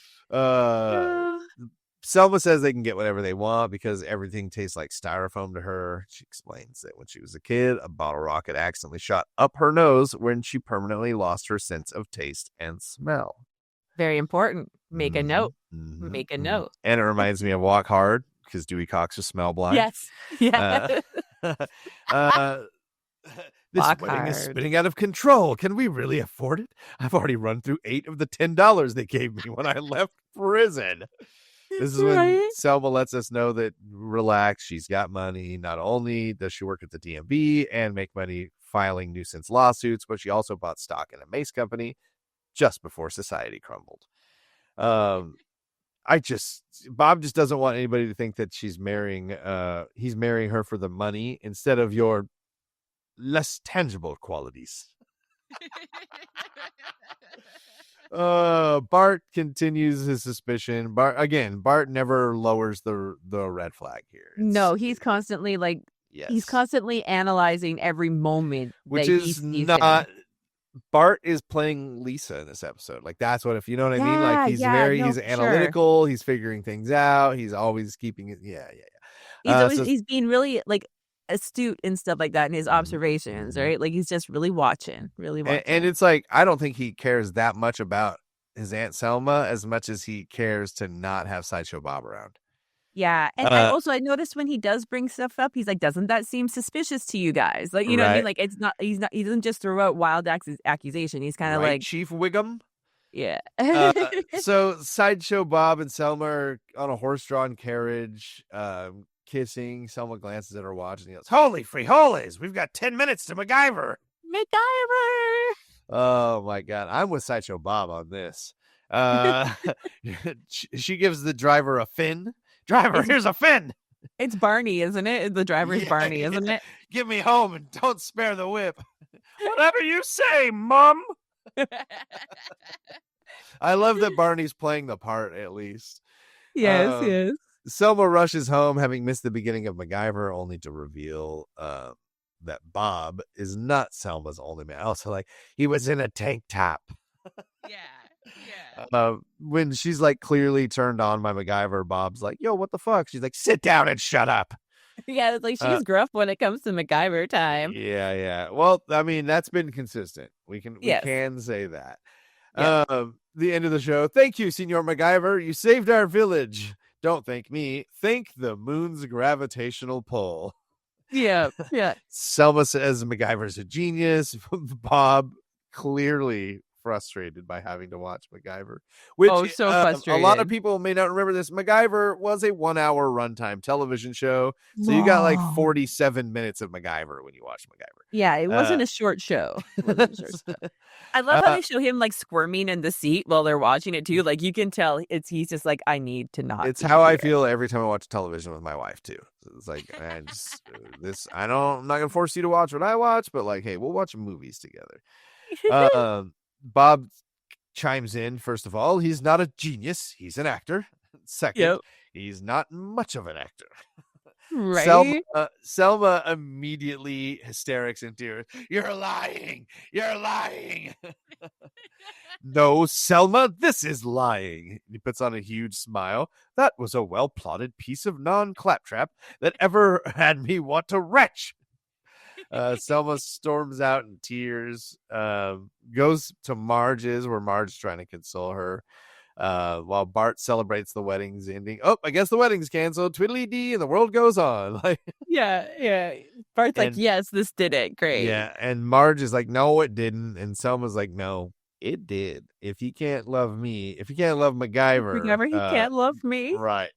Selma says they can get whatever they want because everything tastes like styrofoam to her. She explains that when she was a kid, a bottle rocket accidentally shot up her nose when she permanently lost her sense of taste and smell. Very important. Make a note. Make a note. And it reminds me of Walk Hard because Dewey Cox was smell blind. Yes. Yeah. This Fuck wedding is hard. spinning out of control. Can we really afford it? I've already run through 8 of the $10 they gave me when I left prison. This is when Right? Selma lets us know that relax, she's got money. Not only does she work at the DMV and make money filing nuisance lawsuits, but she also bought stock in a mace company just before society crumbled. Bob just doesn't want anybody to think that he's marrying her for the money instead of your less tangible qualities. Bart continues his suspicion. Bart never lowers the red flag here. No, he's constantly yes. He's constantly analyzing every moment, which that is he sees not. in. Bart is playing Lisa in this episode. Like, that's what, if you know what I mean? Like, he's he's for analytical. sure. He's figuring things out. He's always keeping it. Yeah. He's being really astute and stuff like that in his observations, right? Like, he's just really watching. And it's like, I don't think he cares that much about his Aunt Selma as much as he cares to not have Sideshow Bob around. Yeah, and I noticed when he does bring stuff up, he's like, "Doesn't that seem suspicious to you guys?" Like, you know what I mean? Like, it's not. He doesn't just throw out wild accusation. He's kind of like Chief Wiggum. Yeah. So Sideshow Bob and Selma are on a horse-drawn carriage, kissing. Selma glances at her watch and he goes, "Holy frijoles! We've got 10 minutes to MacGyver." Oh my God, I'm with Sideshow Bob on this. She gives the driver a fin. Driver, here's a fin. It's Barney, isn't it? The driver's Barney, isn't it? Get me home and don't spare the whip. Whatever you say, Mum. I love that Barney's playing the part, at least. Yes. Selma rushes home, having missed the beginning of MacGyver, only to reveal that Bob is not Selma's only man. Also, like, he was in a tank top. Yeah. When she's like clearly turned on by MacGyver, Bob's like, "Yo, what the fuck?" She's like, "Sit down and shut up." Yeah, it's like she's gruff when it comes to MacGyver time. Yeah. Well, I mean, that's been consistent. We can say that. Yes. The end of the show. Thank you, Senor MacGyver. You saved our village. Don't thank me. Thank the moon's gravitational pull. Yeah. Selma says MacGyver's a genius. Bob clearly frustrated by having to watch MacGyver, which so frustrated. A lot of people may not remember this. MacGyver was a 1-hour runtime television show, so you got like 47 minutes of MacGyver when you watch MacGyver. Yeah, it wasn't a short show. I love how they show him like squirming in the seat while they're watching it too. Like, you can tell he's just like, I need to not. It's how I feel every time I watch television with my wife too. It's like, I'm not gonna force you to watch what I watch, but like, hey, we'll watch movies together. Bob chimes in. First of all, he's not a genius. He's an actor. Second, he's not much of an actor. Right. Selma immediately hysterics in tears. You're lying. No, Selma, this is lying. He puts on a huge smile. That was a well-plotted piece of non-claptrap that ever had me want to retch. Selma storms out in tears, goes to Marge's, where Marge's trying to console her, while Bart celebrates the wedding's ending. Oh, I guess the wedding's canceled. Twiddly-dee, and the world goes on. Yeah. Bart's like, yes, this did it. Great. Yeah, and Marge is like, no, it didn't. And Selma's like, no, it did. If he can't love me, if he can't love MacGyver, he can't love me. Right.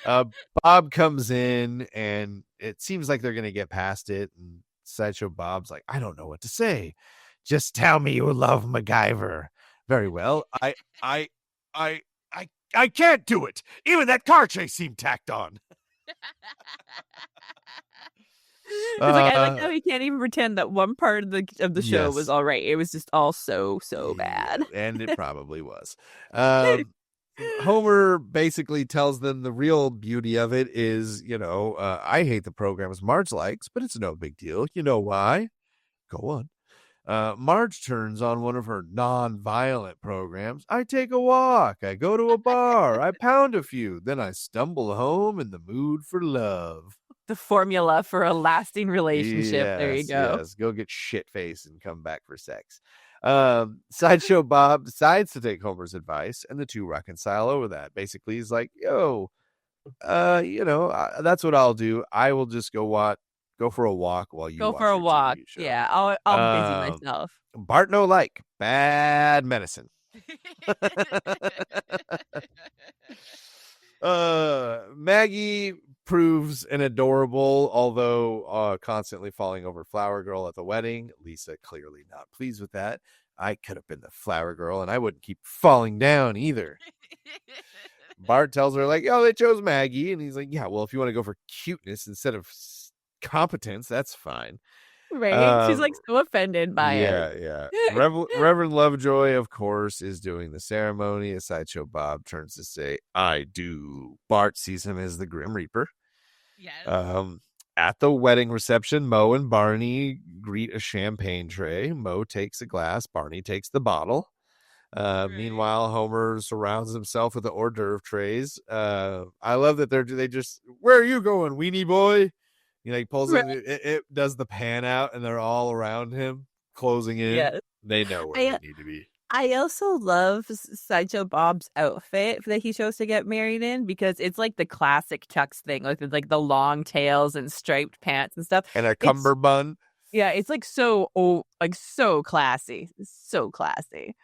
Bob comes in, and it seems like they're going to get past it, and Sideshow Bob's like, I don't know what to say. Just tell me you love MacGyver. Very well. I can't do it. Even that car chase seemed tacked on. I like how he can't even pretend that one part of the show was all right. It was just all so bad. And it probably was. Homer basically tells them the real beauty of it is, I hate the programs Marge likes, but it's no big deal. You know why? Go on. Marge turns on one of her non-violent programs. I take a walk. I go to a bar. I pound a few. Then I stumble home in the mood for love. The formula for a lasting relationship. Yes, there you go. Yes. Go get shit-faced and come back for sex. Sideshow Bob decides to take Homer's advice, and the two reconcile over that. Basically, he's like, yo, that's what I'll do. I will just go Go for a walk while you Go watch for a your walk. TV show. Yeah, I'll busy myself. Bart no like bad medicine. Maggie proves an adorable, although constantly falling over flower girl at the wedding. Lisa clearly not pleased with that. I could have been the flower girl, and I wouldn't keep falling down either. Bart tells her, like, oh, they chose Maggie. And he's like, yeah, well, if you want to go for cuteness instead of competence, that's fine. Right? She's like so offended by it. Yeah. Reverend Lovejoy, of course, is doing the ceremony. A Sideshow Bob turns to say, I do. Bart sees him as the Grim Reaper. Yes. At the wedding reception, Moe and Barney greet a champagne tray. Moe takes a glass. Barney takes the bottle. Right. Meanwhile, Homer surrounds himself with the hors d'oeuvre trays. I love that they just, where are you going, weenie boy? You know, he pulls Right. it does the pan out, and they're all around him, closing in. Yes. They know where they need to be. I also love Sideshow Bob's outfit that he chose to get married in, because it's like the classic Chuck's thing, like the long tails and striped pants and stuff. And a cummerbund. Yeah, it's like so classy. So classy.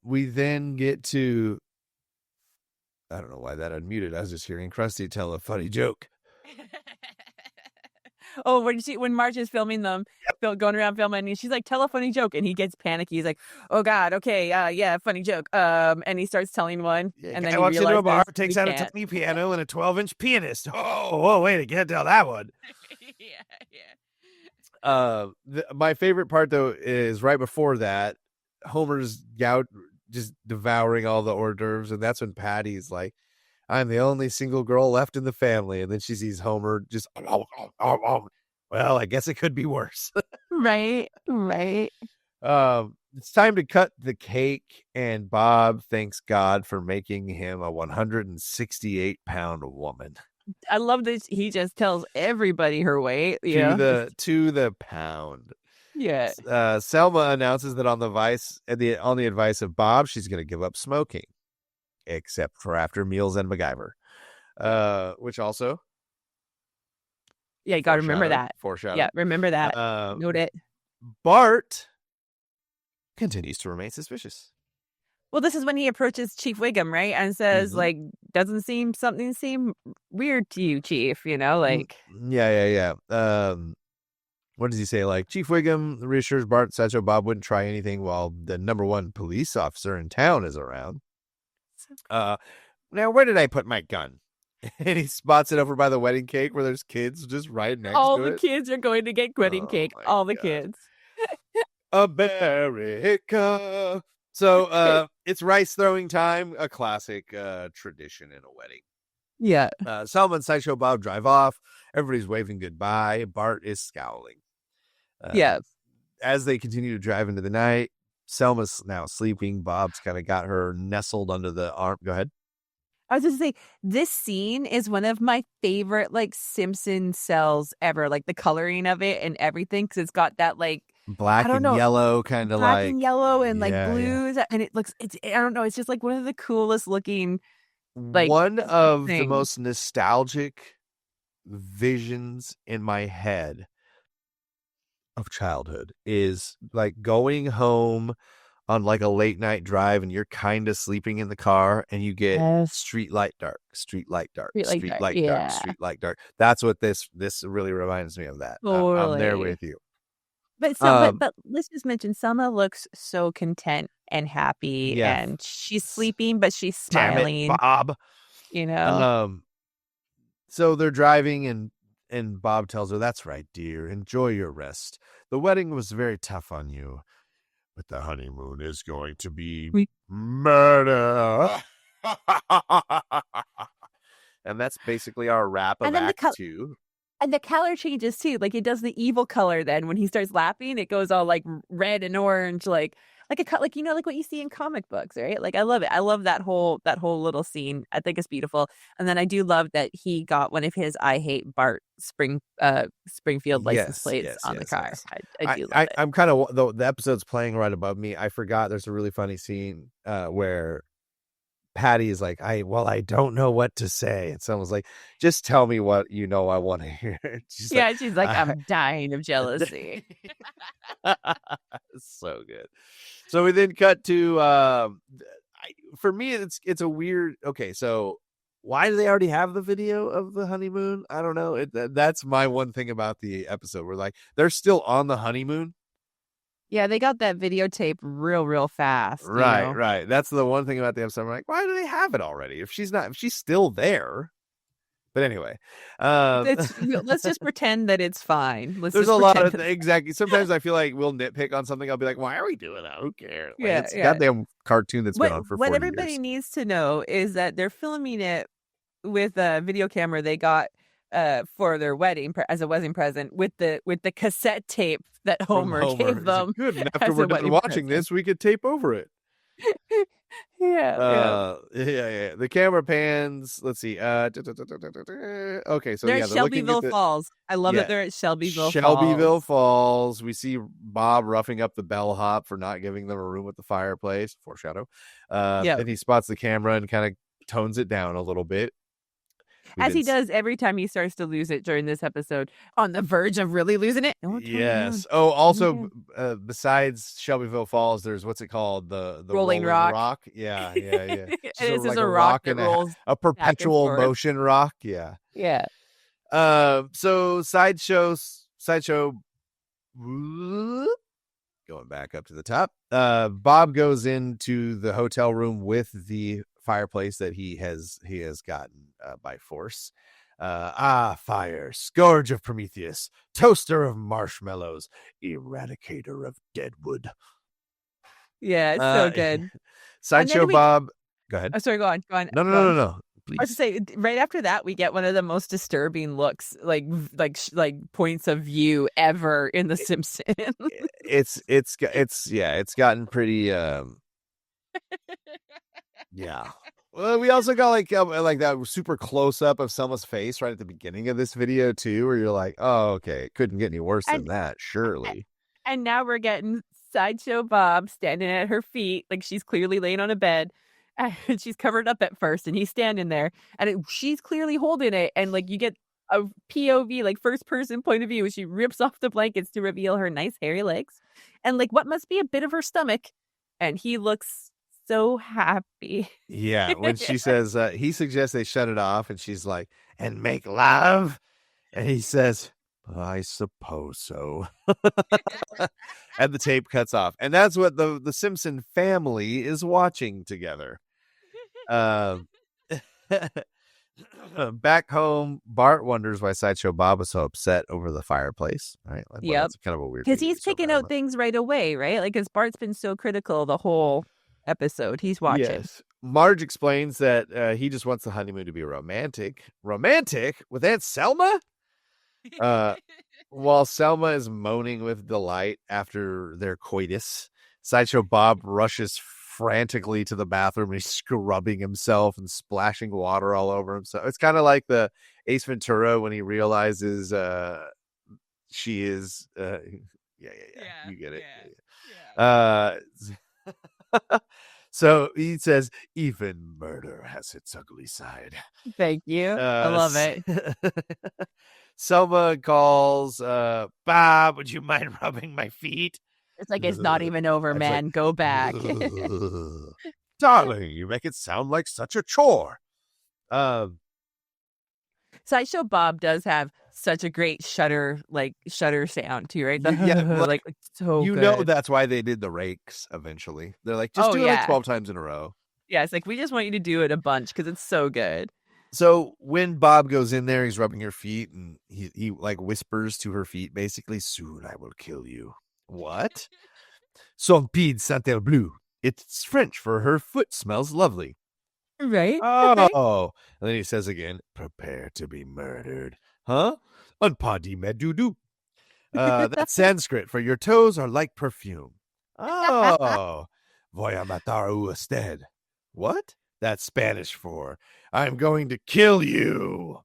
We then get to, I don't know why that unmuted. I was just hearing Krusty tell a funny joke. Oh, when Marge is filming them, going around filming, and she's like, tell a funny joke, and he gets panicky. He's like, oh God, okay, yeah, funny joke. And he starts telling one, and then I walks into a bar, takes out a tiny piano and a 12-inch pianist. Oh, wait, I can't tell that one. Yeah. My favorite part though is right before that, Homer's just devouring all the hors d'oeuvres, and that's when Patty's like, I'm the only single girl left in the family. And then she sees Homer just, well, I guess it could be worse. Right. It's time to cut the cake, and Bob thanks God for making him a 168-pound woman. I love that he just tells everybody her weight. To the pound. Yeah. Selma announces that on the advice of Bob, she's going to give up smoking, except for after meals and MacGyver, which also, yeah, you got to remember that. Foreshadow. Yeah, remember that. Note it. Bart continues to remain suspicious. Well, this is when he approaches Chief Wiggum, right, and says, like, something seem weird to you, Chief? You know, like, yeah. What does he say? Like, Chief Wiggum reassures Bart Sideshow Bob wouldn't try anything while the #1 police officer in town is around. Now, where did I put my gun? And he spots it over by the wedding cake where there's kids just right next to it. All the kids are going to get wedding cake. All the kids. America. So it's rice throwing time, a classic tradition in a wedding. Yeah. Selma and Sideshow Bob drive off. Everybody's waving goodbye. Bart is scowling. As they continue to drive into the night, Selma's now sleeping. Bob's kind of got her nestled under the arm. Go ahead. I was just saying, this scene is one of my favorite, like, Simpsons cells ever. Like, the coloring of it and everything, because it's got that, like, black and yellow kind of like. Black and yellow and, like, blues. And it looks, I don't know, it's just, like, one of the coolest looking, like, one of things. The most nostalgic visions in my head of childhood is, like, going home on, like, a late night drive, and you're kind of sleeping in the car, and you get street light dark. That's what this really reminds me of. That I'm there with you. But let's just mention, Selma looks so content and happy, and she's sleeping, but she's smiling. Damn it, Bob. You know. So they're driving, and Bob tells her, "That's right, dear. Enjoy your rest. The wedding was very tough on you, but the honeymoon is going to be murder." And that's basically our wrap of Act 2. And the color changes too. Like, it does the evil color. Then when he starts laughing, it goes all like red and orange, like you know, like what you see in comic books, right? Like, I love it. I love that whole little scene. I think it's beautiful. And then I do love that he got one of his I Hate Bart Springfield license plates on the car. Yes. I do love it. I'm kind of, the episode's playing right above me. I forgot there's a really funny scene where Patty is like, I don't know what to say. And someone's like, just tell me what you know I want to hear. She's like, She's like, I'm dying of jealousy. so good. So we then cut to for me it's a weird. Okay, so why do they already have the video of the honeymoon? I don't know. That's my one thing about the episode. We're like, they're still on the honeymoon. Yeah, they got that videotape real fast. Right, right. That's the one thing about the episode. I'm like, why do they have it already? If she's still there. But anyway, let's just pretend that it's fine. There's a lot of exactly. Sometimes I feel like we'll nitpick on something. I'll be like, why are we doing that? Who cares? Like, it's a goddamn cartoon that's been on for 40 What everybody years. needs to know is that they're filming it with a video camera they got for their wedding as a wedding present with the cassette tape that Homer gave them. Good. And after we're done watching this, we could tape over it. Yeah. The camera pans. Let's see. Okay, so they're at Shelbyville Falls. I love that they're at Shelbyville Falls. We see Bob roughing up the bellhop for not giving them a room at the fireplace. Foreshadow. Then he spots the camera and kind of tones it down a little bit. As he does every time he starts to lose it during this episode, on the verge of really losing it. Yes. Oh, also, besides Shelbyville Falls, there's what's it called? The Rolling Rock. Yeah. It's just a rock that rolls a perpetual motion rock. Yeah. Yeah. So Sideshow. Going back up to the top. Bob goes into the hotel room with the fireplace that he has gotten by force. Fire, scourge of Prometheus, toaster of marshmallows, eradicator of deadwood. Yeah, it's so good. Sideshow Bob. Go ahead. Oh, sorry, go on. No. Please. I was to say, right after that, we get one of the most disturbing looks, like points of view ever in The Simpsons. It's gotten pretty. Yeah. Well, we also got like that super close up of Selma's face right at the beginning of this video too, where you're like, oh, okay, it couldn't get any worse than that, surely. And now we're getting Sideshow Bob standing at her feet, like she's clearly laying on a bed. And she's covered up at first, and he's standing there, and she's clearly holding it, and like you get a POV, like first person point of view, as she rips off the blankets to reveal her nice hairy legs, and like what must be a bit of her stomach, and he looks so happy. Yeah, when she says he suggests they shut it off, and she's like, "And make love," and he says, "I suppose so." And the tape cuts off, and that's what the Simpson family is watching together. Back home, Bart wonders why Sideshow Bob was so upset over the fireplace. Right? Like, yeah, it's kind of a weird because he's picking out things right away, right? Like, because Bart's been so critical the whole episode. He's watching. Yes. Marge explains that he just wants the honeymoon to be romantic with Aunt Selma. While Selma is moaning with delight after their coitus, Sideshow Bob rushes frantically to the bathroom and he's scrubbing himself and splashing water all over himself. It's kind of like the Ace Ventura when he realizes she is you get it. So he says, even murder has its ugly side. Thank you. I love it. Selma calls, Bob, would you mind rubbing my feet? It's like, it's not even over, man. Like, go back. Darling, you make it sound like such a chore. Sideshow Bob does have such a great shutter sound too, right? Like so you good. Know that's why they did the rakes eventually. They're like, just do it like 12 times in a row. Yeah, it's like, we just want you to do it a bunch because it's so good. So when Bob goes in there, he's rubbing her feet and he like whispers to her feet, basically, soon I will kill you. What? Son pied sentel bleu. It's French for her foot smells lovely. Right? Oh. And then he says again, prepare to be murdered. Huh? Un pas de medoudou. That's Sanskrit for your toes are like perfume. Oh. Voy a matar usted. What? That's Spanish for I'm going to kill you.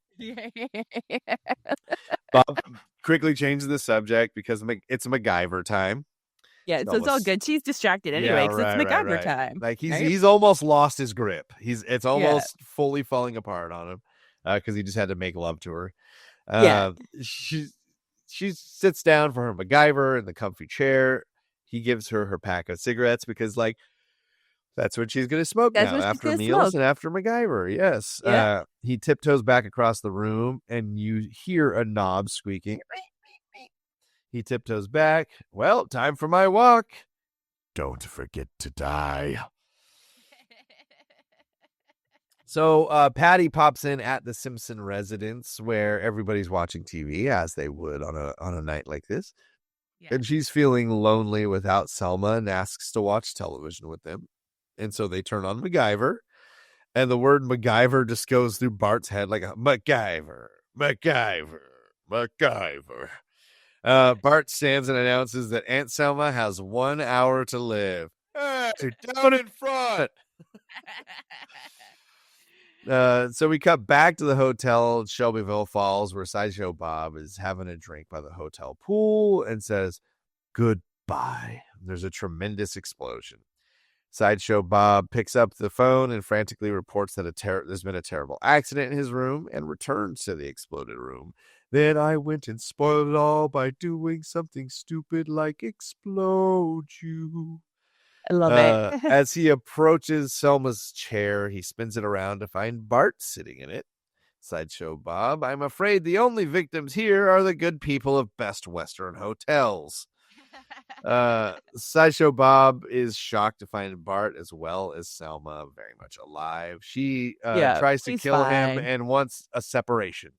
Bob quickly changes the subject because it's MacGyver time. Yeah, so it's all good. She's distracted anyway because it's MacGyver time. Like right? he's almost lost his grip. It's Yeah. almost fully falling apart on him because he just had to make love to her. Yeah. She sits down for her MacGyver in the comfy chair. He gives her pack of cigarettes because like that's what she's going to smoke That's now what she's after gonna meals smoke. and after MacGyver. Yes. Yeah. He tiptoes back across the room and you hear a knob squeaking. He tiptoes back. Well, time for my walk. Don't forget to die. So Patty pops in at the Simpson residence where everybody's watching TV as they would on a night like this. Yeah. And she's feeling lonely without Selma and asks to watch television with them. And so they turn on MacGyver. And the word MacGyver just goes through Bart's head like a MacGyver, MacGyver, MacGyver. Bart stands and announces that Aunt Selma has 1 hour to live. Hey, down in front. So we cut back to the hotel in Shelbyville Falls where Sideshow Bob is having a drink by the hotel pool and says, goodbye. There's a tremendous explosion. Sideshow Bob picks up the phone and frantically reports that there's been a terrible accident in his room and returns to the exploded room. Then I went and spoiled it all by doing something stupid like explode you. I love it. As he approaches Selma's chair, he spins it around to find Bart sitting in it. Sideshow Bob, I'm afraid the only victims here are the good people of Best Western Hotels. Sideshow Bob is shocked to find Bart as well as Selma very much alive. She tries to kill him and wants a separation.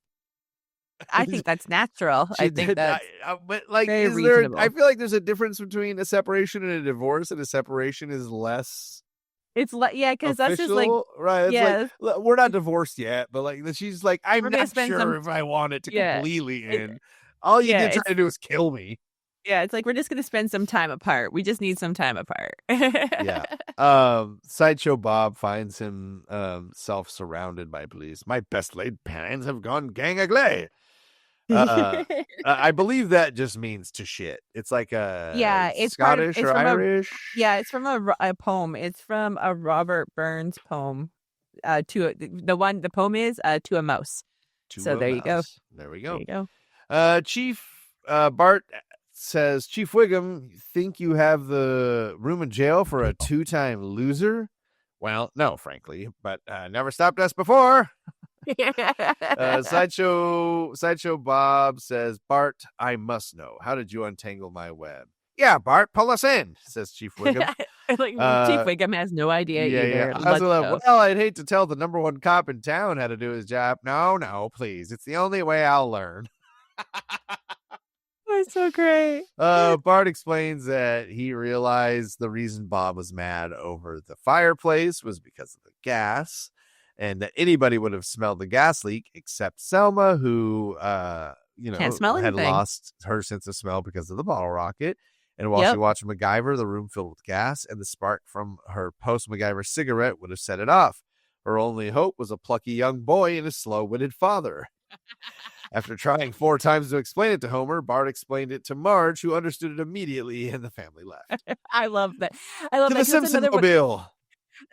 I think that's natural. I think that's but like, very reasonable. I feel like there's a difference between a separation and a divorce, and a separation is less. It's because that's just like right. It's like we're not divorced yet, but like she's like, I'm We're gonna not spend sure some- if I want it to Yeah. completely end. All you can try to do is kill me. Yeah, it's like we're just gonna spend some time apart. We just need some time apart. Yeah. Sideshow Bob finds him surrounded by police. My best laid plans have gone gang agley. I believe that just means to shit. It's like it's Scottish it's or from Irish. it's from a poem. It's from a Robert Burns poem. The poem is to a mouse. There you go. There we go. There you go. Chief Bart says, Chief Wiggum, think you have the room in jail for a 2-time loser? Well, no, frankly, but never stopped us before. Sideshow Bob says, Bart, I must know. How did you untangle my web? Yeah, Bart, pull us in, says Chief Wiggum. Chief Wiggum has no idea either. Well, I'd hate to tell the number one cop in town how to do his job. No, please. It's the only way I'll learn. That's so great. Bart explains that he realized the reason Bob was mad over the fireplace was because of the gas, and that anybody would have smelled the gas leak except Selma, who Can't smell had anything. lost her sense of smell because of the bottle rocket. And while she watched MacGyver, the room filled with gas, and the spark from her post-MacGyver cigarette would have set it off. Her only hope was a plucky young boy and a slow-witted father. After trying 4 times to explain it to Homer, Bart explained it to Marge, who understood it immediately, and the family left. I love that. I love To that. the Simpson-mobile.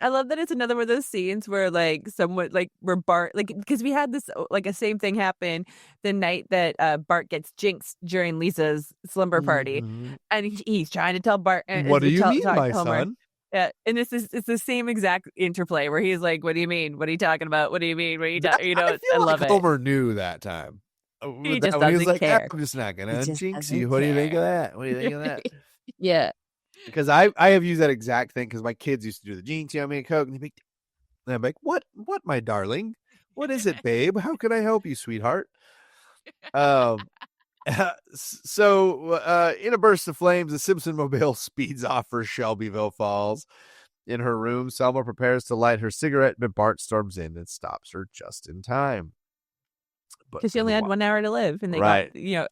I love that it's another one of those scenes where where Bart, because we had this a same thing happen the night that Bart gets jinxed during Lisa's slumber party, and he's trying to tell Bart. What do you mean, my son? Yeah, and it's the same exact interplay where he's like, "What do you mean? What are you talking about? What do you mean? What are you talking?" I love it. Homer knew that time. He just doesn't care. I'm just not gonna jinx you. What do you think of that? What do you think of that? Yeah. Because I have used that exact thing because my kids used to do the jinx, you know, me a Coke, and I'm like, what, my darling? What is it, babe? How can I help you, sweetheart? So in a burst of flames, the Simpson mobile speeds off for Shelbyville Falls. In her room, Selma prepares to light her cigarette, but Bart storms in and stops her just in time. Because she only had 1 hour to live, and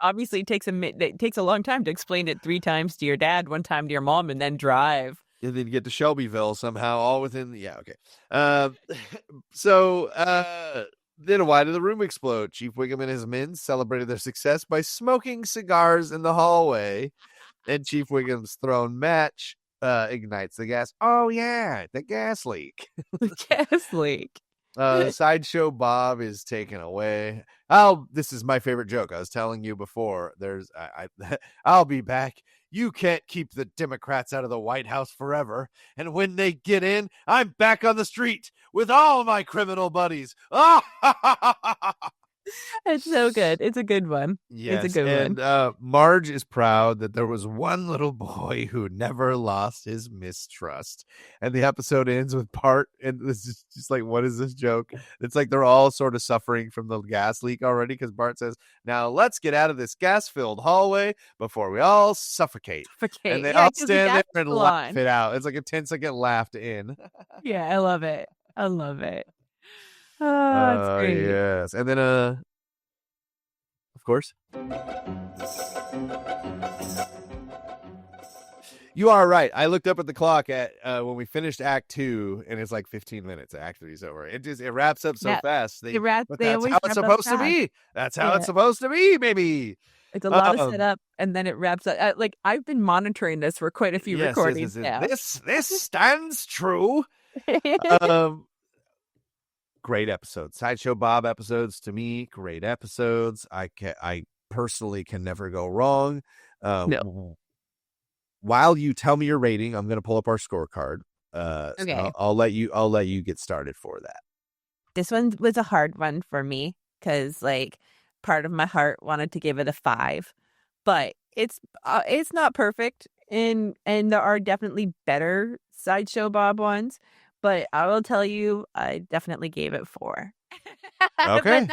obviously it takes a long time to explain it 3 times to your dad, 1 time to your mom, and then drive. And then get to Shelbyville somehow, all within okay. Then why did the room explode? Chief Wiggum and his men celebrated their success by smoking cigars in the hallway. And Chief Wiggum's thrown match ignites the gas. Oh, yeah, the gas leak. The gas leak. Sideshow Bob is taken away. This is my favorite joke. I was telling you before. I'll be back. You can't keep the Democrats out of the White House forever. And when they get in, I'm back on the street with all my criminal buddies. It's so good. It's a good one. Yes, it's a good one. Marge is proud that there was one little boy who never lost his mistrust. And the episode ends with Bart, and this is just like, what is this joke? It's like they're all sort of suffering from the gas leak already, because Bart says, now let's get out of this gas-filled hallway before we all suffocate. And they all stand there and laugh it out. It's like a 10-second laugh to end. Yeah, I love it. I love it. Oh, it's great. Yes. And then, of course, you are right. I looked up at the clock at when we finished Act 2, and it's like 15 minutes. Act 3 is over. It wraps up so fast. But that's how it's supposed to be. That's how it's supposed to be, baby. It's a lot of setup, and then it wraps up. Like, I've been monitoring this for quite a few recordings now. This stands true. Great episodes. Sideshow Bob episodes, to me, great episodes. I personally can never go wrong. No. While you tell me your rating, I'm going to pull up our scorecard. Okay. So I'll let you get started for that. This one was a hard one for me because, like, part of my heart wanted to give it a 5, but it's not perfect, and there are definitely better Sideshow Bob ones. But I will tell you, I definitely gave it 4. Okay.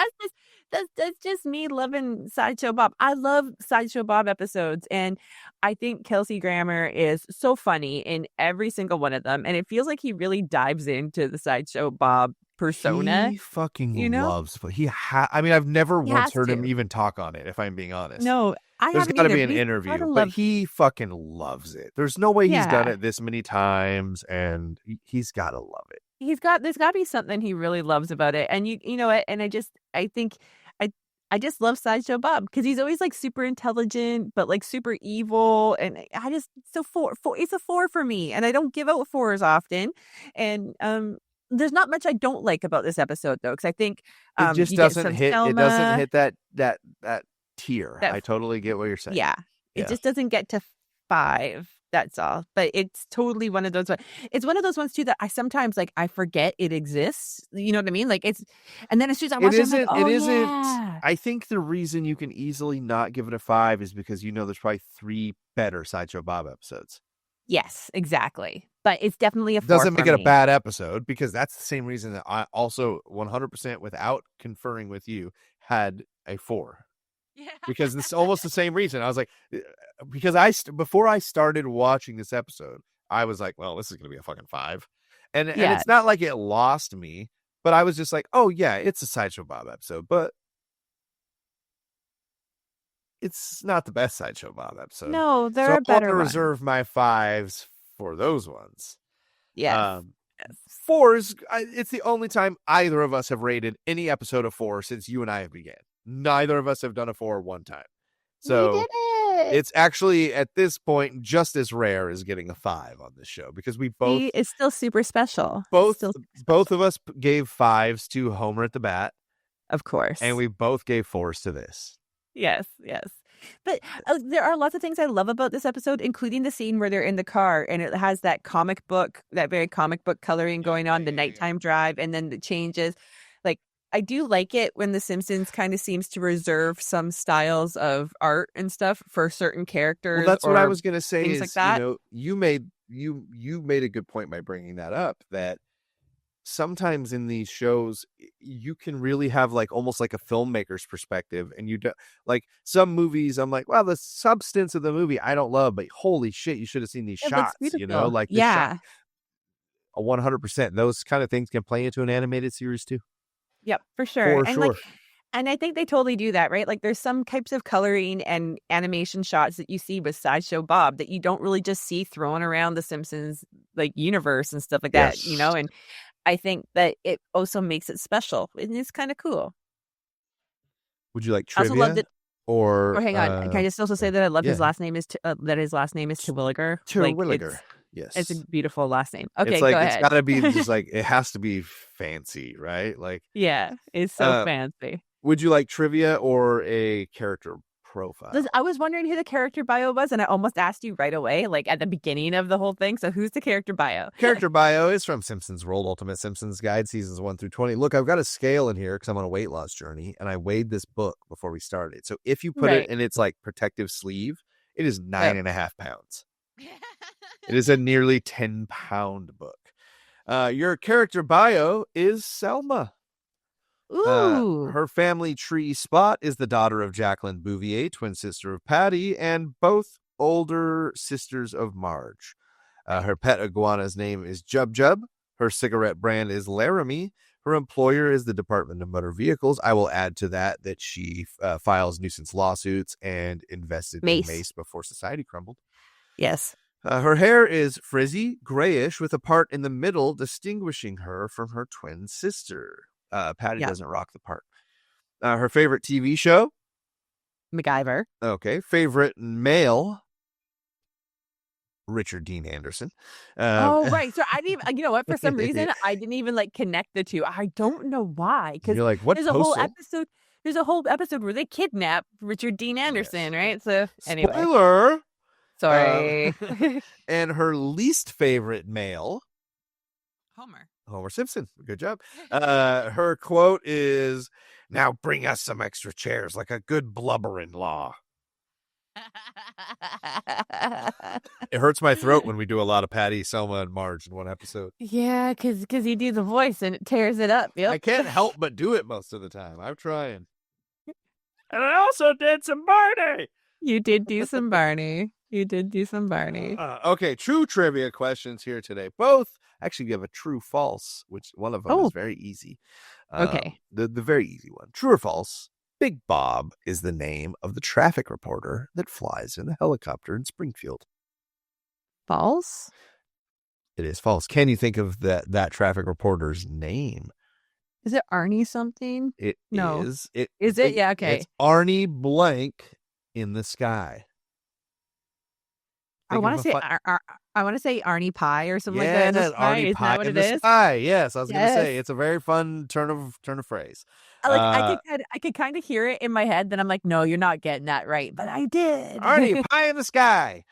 But that's just me loving Sideshow Bob. I love Sideshow Bob episodes, and I think Kelsey Grammer is so funny in every single one of them, and it feels like he really dives into the Sideshow Bob persona. He fucking loves, but I've never once heard him even talk on it, if I'm being honest. No, there's got to be an interview, but he fucking loves it. There's no way he's done it this many times, and he's got to love it. There's got to be something he really loves about it, and you know what? And I just love Sideshow Bob because he's always like super intelligent, but like super evil, and it's a 4 for me, and I don't give out 4s often, and there's not much I don't like about this episode though, because I think it just doesn't hit. Selma, it doesn't hit that tier. I totally get what you're saying. Yeah. It just doesn't get to 5. That's all. But it's totally one of those. It's one of those ones too that I sometimes I forget it exists. You know what I mean? Like and then as soon as I watch it, it isn't. Yeah. I think the reason you can easily not give it a 5 is because there's probably 3 better Sideshow Bob episodes. Yes, exactly. But it's definitely a 4. Doesn't make it a bad episode, because that's the same reason that I also 100% without conferring with you had a 4. Yeah. Because it's almost the same reason. I was like, because before I started watching this episode, I was like, well, this is going to be a fucking 5. And it's not like it lost me, but I was just like, oh yeah, it's a Sideshow Bob episode, but it's not the best Sideshow Bob episode. No, there are better ones. I'm going to reserve my 5s for those ones. Yeah. 4s, it's the only time either of us have rated any episode of 4 since you and I have began. Neither of us have done a 4 one time. So we did it. It's actually at this point just as rare as getting a 5 on this show, because we both it's still super special. Both of us gave 5s to Homer at the Bat. Of course. And we both gave 4s to this. Yes. But there are lots of things I love about this episode, including the scene where they're in the car and it has that very comic book coloring going on, the nighttime drive, and then the changes. I do like it when The Simpsons kind of seems to reserve some styles of art and stuff for certain characters. Well, that's what I was going to say. Things like that. You made a good point by bringing that up, that sometimes in these shows you can really have almost like a filmmaker's perspective, and you don't like some movies. I'm like, well, the substance of the movie I don't love, but holy shit, you should have seen these shots. Yeah, 100%. Those kind of things can play into an animated series too. Yep, for sure. Sure. And I think they totally do that, right? There's some types of coloring and animation shots that you see with Sideshow Bob that you don't really just see thrown around the Simpsons universe and stuff like that, and I think that it also makes it special, and it's kind of cool. Would you like trivia? I also loved it. Or hang on, can I just also say that I love his yeah. last name is that his last name is Terwilliger. Terwilliger. Yes. It's a beautiful last name. Okay, it's like, go it's ahead. gotta be just like, it has to be fancy, right? Like, Yeah, it's so fancy. would you like trivia or a character profile? Listen, I was wondering who the character bio was, and I almost asked you right away, like at the beginning of the whole thing. So who's the character bio? Character bio is from Simpsons World Ultimate Simpsons Guide, seasons 1 through 20. Look, I've got a scale in here because I'm on a weight loss journey, and I weighed this book before we started. So if you put it in its like protective sleeve, it is 9.5 pounds. It is a nearly 10-pound book. Your character bio is Selma. Ooh. Her family tree Spot is the daughter of Jacqueline Bouvier, twin sister of Patty, and both older sisters of Marge. Her pet iguana's name is Jub Jub. Her cigarette brand is Laramie. Her employer is the Department of Motor Vehicles. I will add to that she files nuisance lawsuits and invested in Mace before society crumbled. Yes. Her hair is frizzy, grayish, with a part in the middle distinguishing her from her twin sister. Patty doesn't rock the part. Her favorite TV show? MacGyver. Okay. Favorite male? Richard Dean Anderson. Right. So I didn't, you know what? For some reason, I didn't even like connect the two. I don't know why. Because you're like, what? There's a whole episode where they kidnap Richard Dean Anderson, right? So anyway. Spoiler. Sorry. And her least favorite male? Homer Simpson. Good job. Her quote is, "Now bring us some extra chairs like a good blubber-in-law." It hurts my throat when we do a lot of Patty, Selma, and Marge in one episode. Yeah, because you do the voice and it tears it up. Yep. I can't help but do it most of the time. I'm trying. And I also did some Barney. You did do some Barney. Okay, true trivia questions here today. Both actually give a true false, which one of them is very easy. Okay. The very easy one. True or false? Big Bob is the name of the traffic reporter that flies in a helicopter in Springfield. False? It is false. Can you think of that traffic reporter's name? Is it Arnie something? Is. Is it? Yeah, okay. It's Arnie blank in the sky. I want to say Arnie Pie or something like that. Arnie Pie what in it the is? sky. Yes, I was going to say it's a very fun turn of phrase. I could kind of hear it in my head. Then I'm like, no, you're not getting that right, but I did. Arnie Pie in the sky.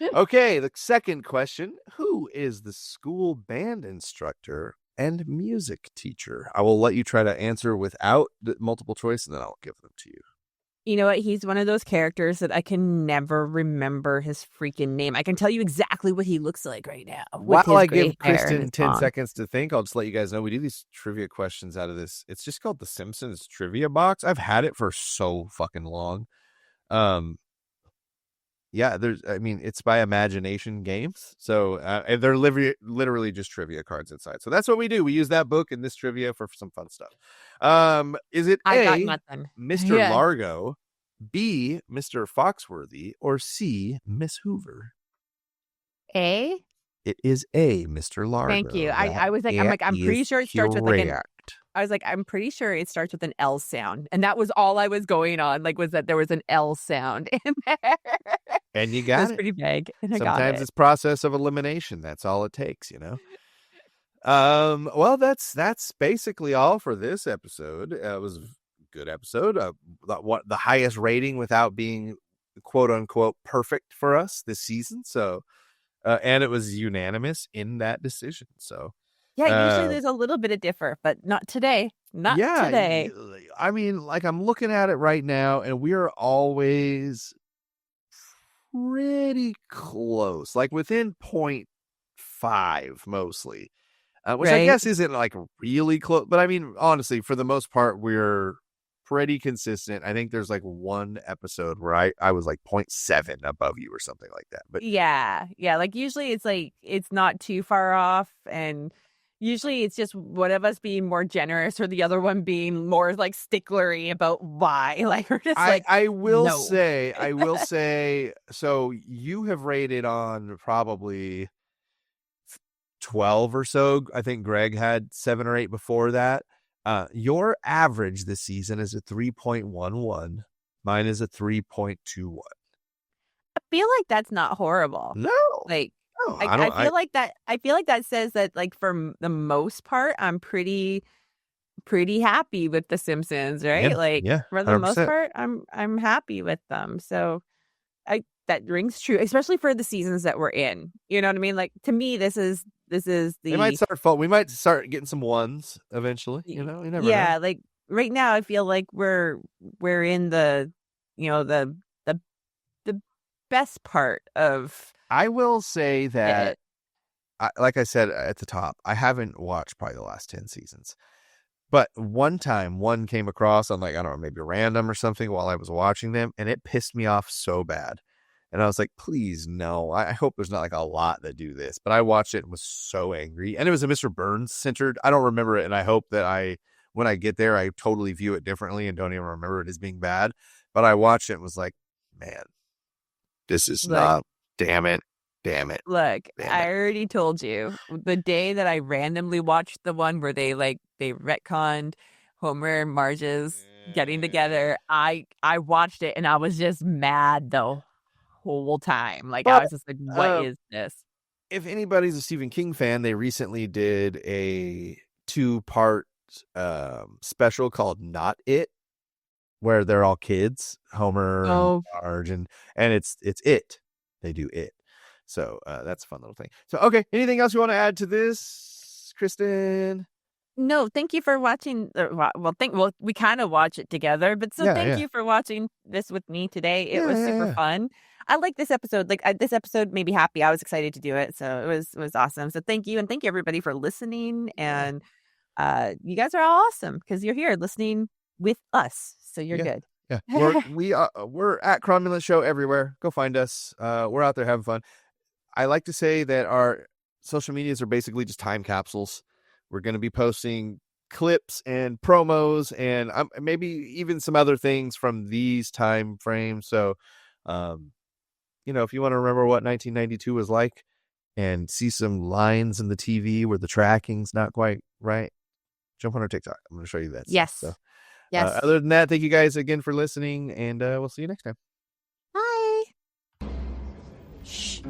Okay, the second question: who is the school band instructor and music teacher? I will let you try to answer without the multiple choice, and then I'll give them to you. You know what? He's one of those characters that I can never remember his freaking name. I can tell you exactly what he looks like right now. While I give Kristen 10 seconds to think, I'll just let you guys know we do these trivia questions out of this. It's just called the Simpsons Trivia Box. I've had it for so fucking long. Yeah, it's by Imagination Games. So and they're literally just trivia cards inside. So that's what we do. We use that book and this trivia for some fun stuff. Is it A, Mr. Largo, B, Mr. Foxworthy, or C, Miss Hoover? A? It is A, Mr. Largo. Thank you. I'm pretty sure it starts with I'm pretty sure it starts with an L sound. And that was all I was going on, was that there was an L sound in there. And you got it. It was pretty vague. And sometimes it's process of elimination. That's all it takes, Well, that's basically all for this episode. It was a good episode. The highest rating without being quote unquote perfect for us this season. So, and it was unanimous in that decision. So, yeah, usually there's a little bit of differ, but not today. Not today. I mean, I'm looking at it right now, and we are always pretty close, within 0.5 mostly, which I guess isn't really close. But I mean, honestly, for the most part, we're pretty consistent. I think there's one episode where I was 0.7 above you or something like that. But yeah. Usually it's not too far off, and usually it's just one of us being more generous or the other one being more sticklery about why. We're just I will say, so you have rated on probably 12 or so. I think Greg had 7 or 8 before that. Your average this season is a 3.11. Mine is a 3.21. I feel like that's not horrible. No. Like, No, I feel like that. I feel like that says that, like, for the most part, I'm pretty happy with the Simpsons, right? Yeah, like, yeah, for the most 100%. part, I'm happy with them. So, that rings true, especially for the seasons that we're in. You know what I mean? Like, to me, this is We might start getting some ones eventually. You know, you never know. like right now, I feel like we're in the the best part of I will say that, it. like I said at the top, I haven't watched probably the last 10 seasons. But one time, one came across on, like, I don't know, maybe random or something while I was watching them, and it pissed me off so bad. And I was like, please, no. I hope there's not like a lot that do this. But I watched it and was so angry. And it was a Mr. Burns centered. I don't remember it. And I hope that when I get there, I totally view it differently and don't even remember it as being bad. But I watched it and was like, man, this is not, damn it. Look, Damn I it. already told you the day that I randomly watched the one where they retconned Homer and Marge's getting together. I watched it and I was just mad the whole time. Like, I But, was just like, what is this? If anybody's a Stephen King fan, they recently did a 2-part special called Not It, where they're all kids, Homer and Marge, and it's it. They do it. So that's a fun little thing. So, okay, anything else you want to add to this, Kristen? No, thank you for watching. We kind of watch it together, but thank you for watching this with me today. It was super fun. I like this episode. This episode made me happy. I was excited to do it, so it was awesome. So thank you, and thank you everybody for listening. And you guys are all awesome because you're here listening with us. So you're good. Yeah, we're at Cromulent Show everywhere. Go find us. We're out there having fun. I like to say that our social medias are basically just time capsules. We're going to be posting clips and promos and maybe even some other things from these time frames. So, if you want to remember what 1992 was like and see some lines in the TV where the tracking's not quite right, jump on our TikTok. I'm going to show you that. Yes. So, yes. Other than that, thank you guys again for listening, and we'll see you next time. Bye. Shh.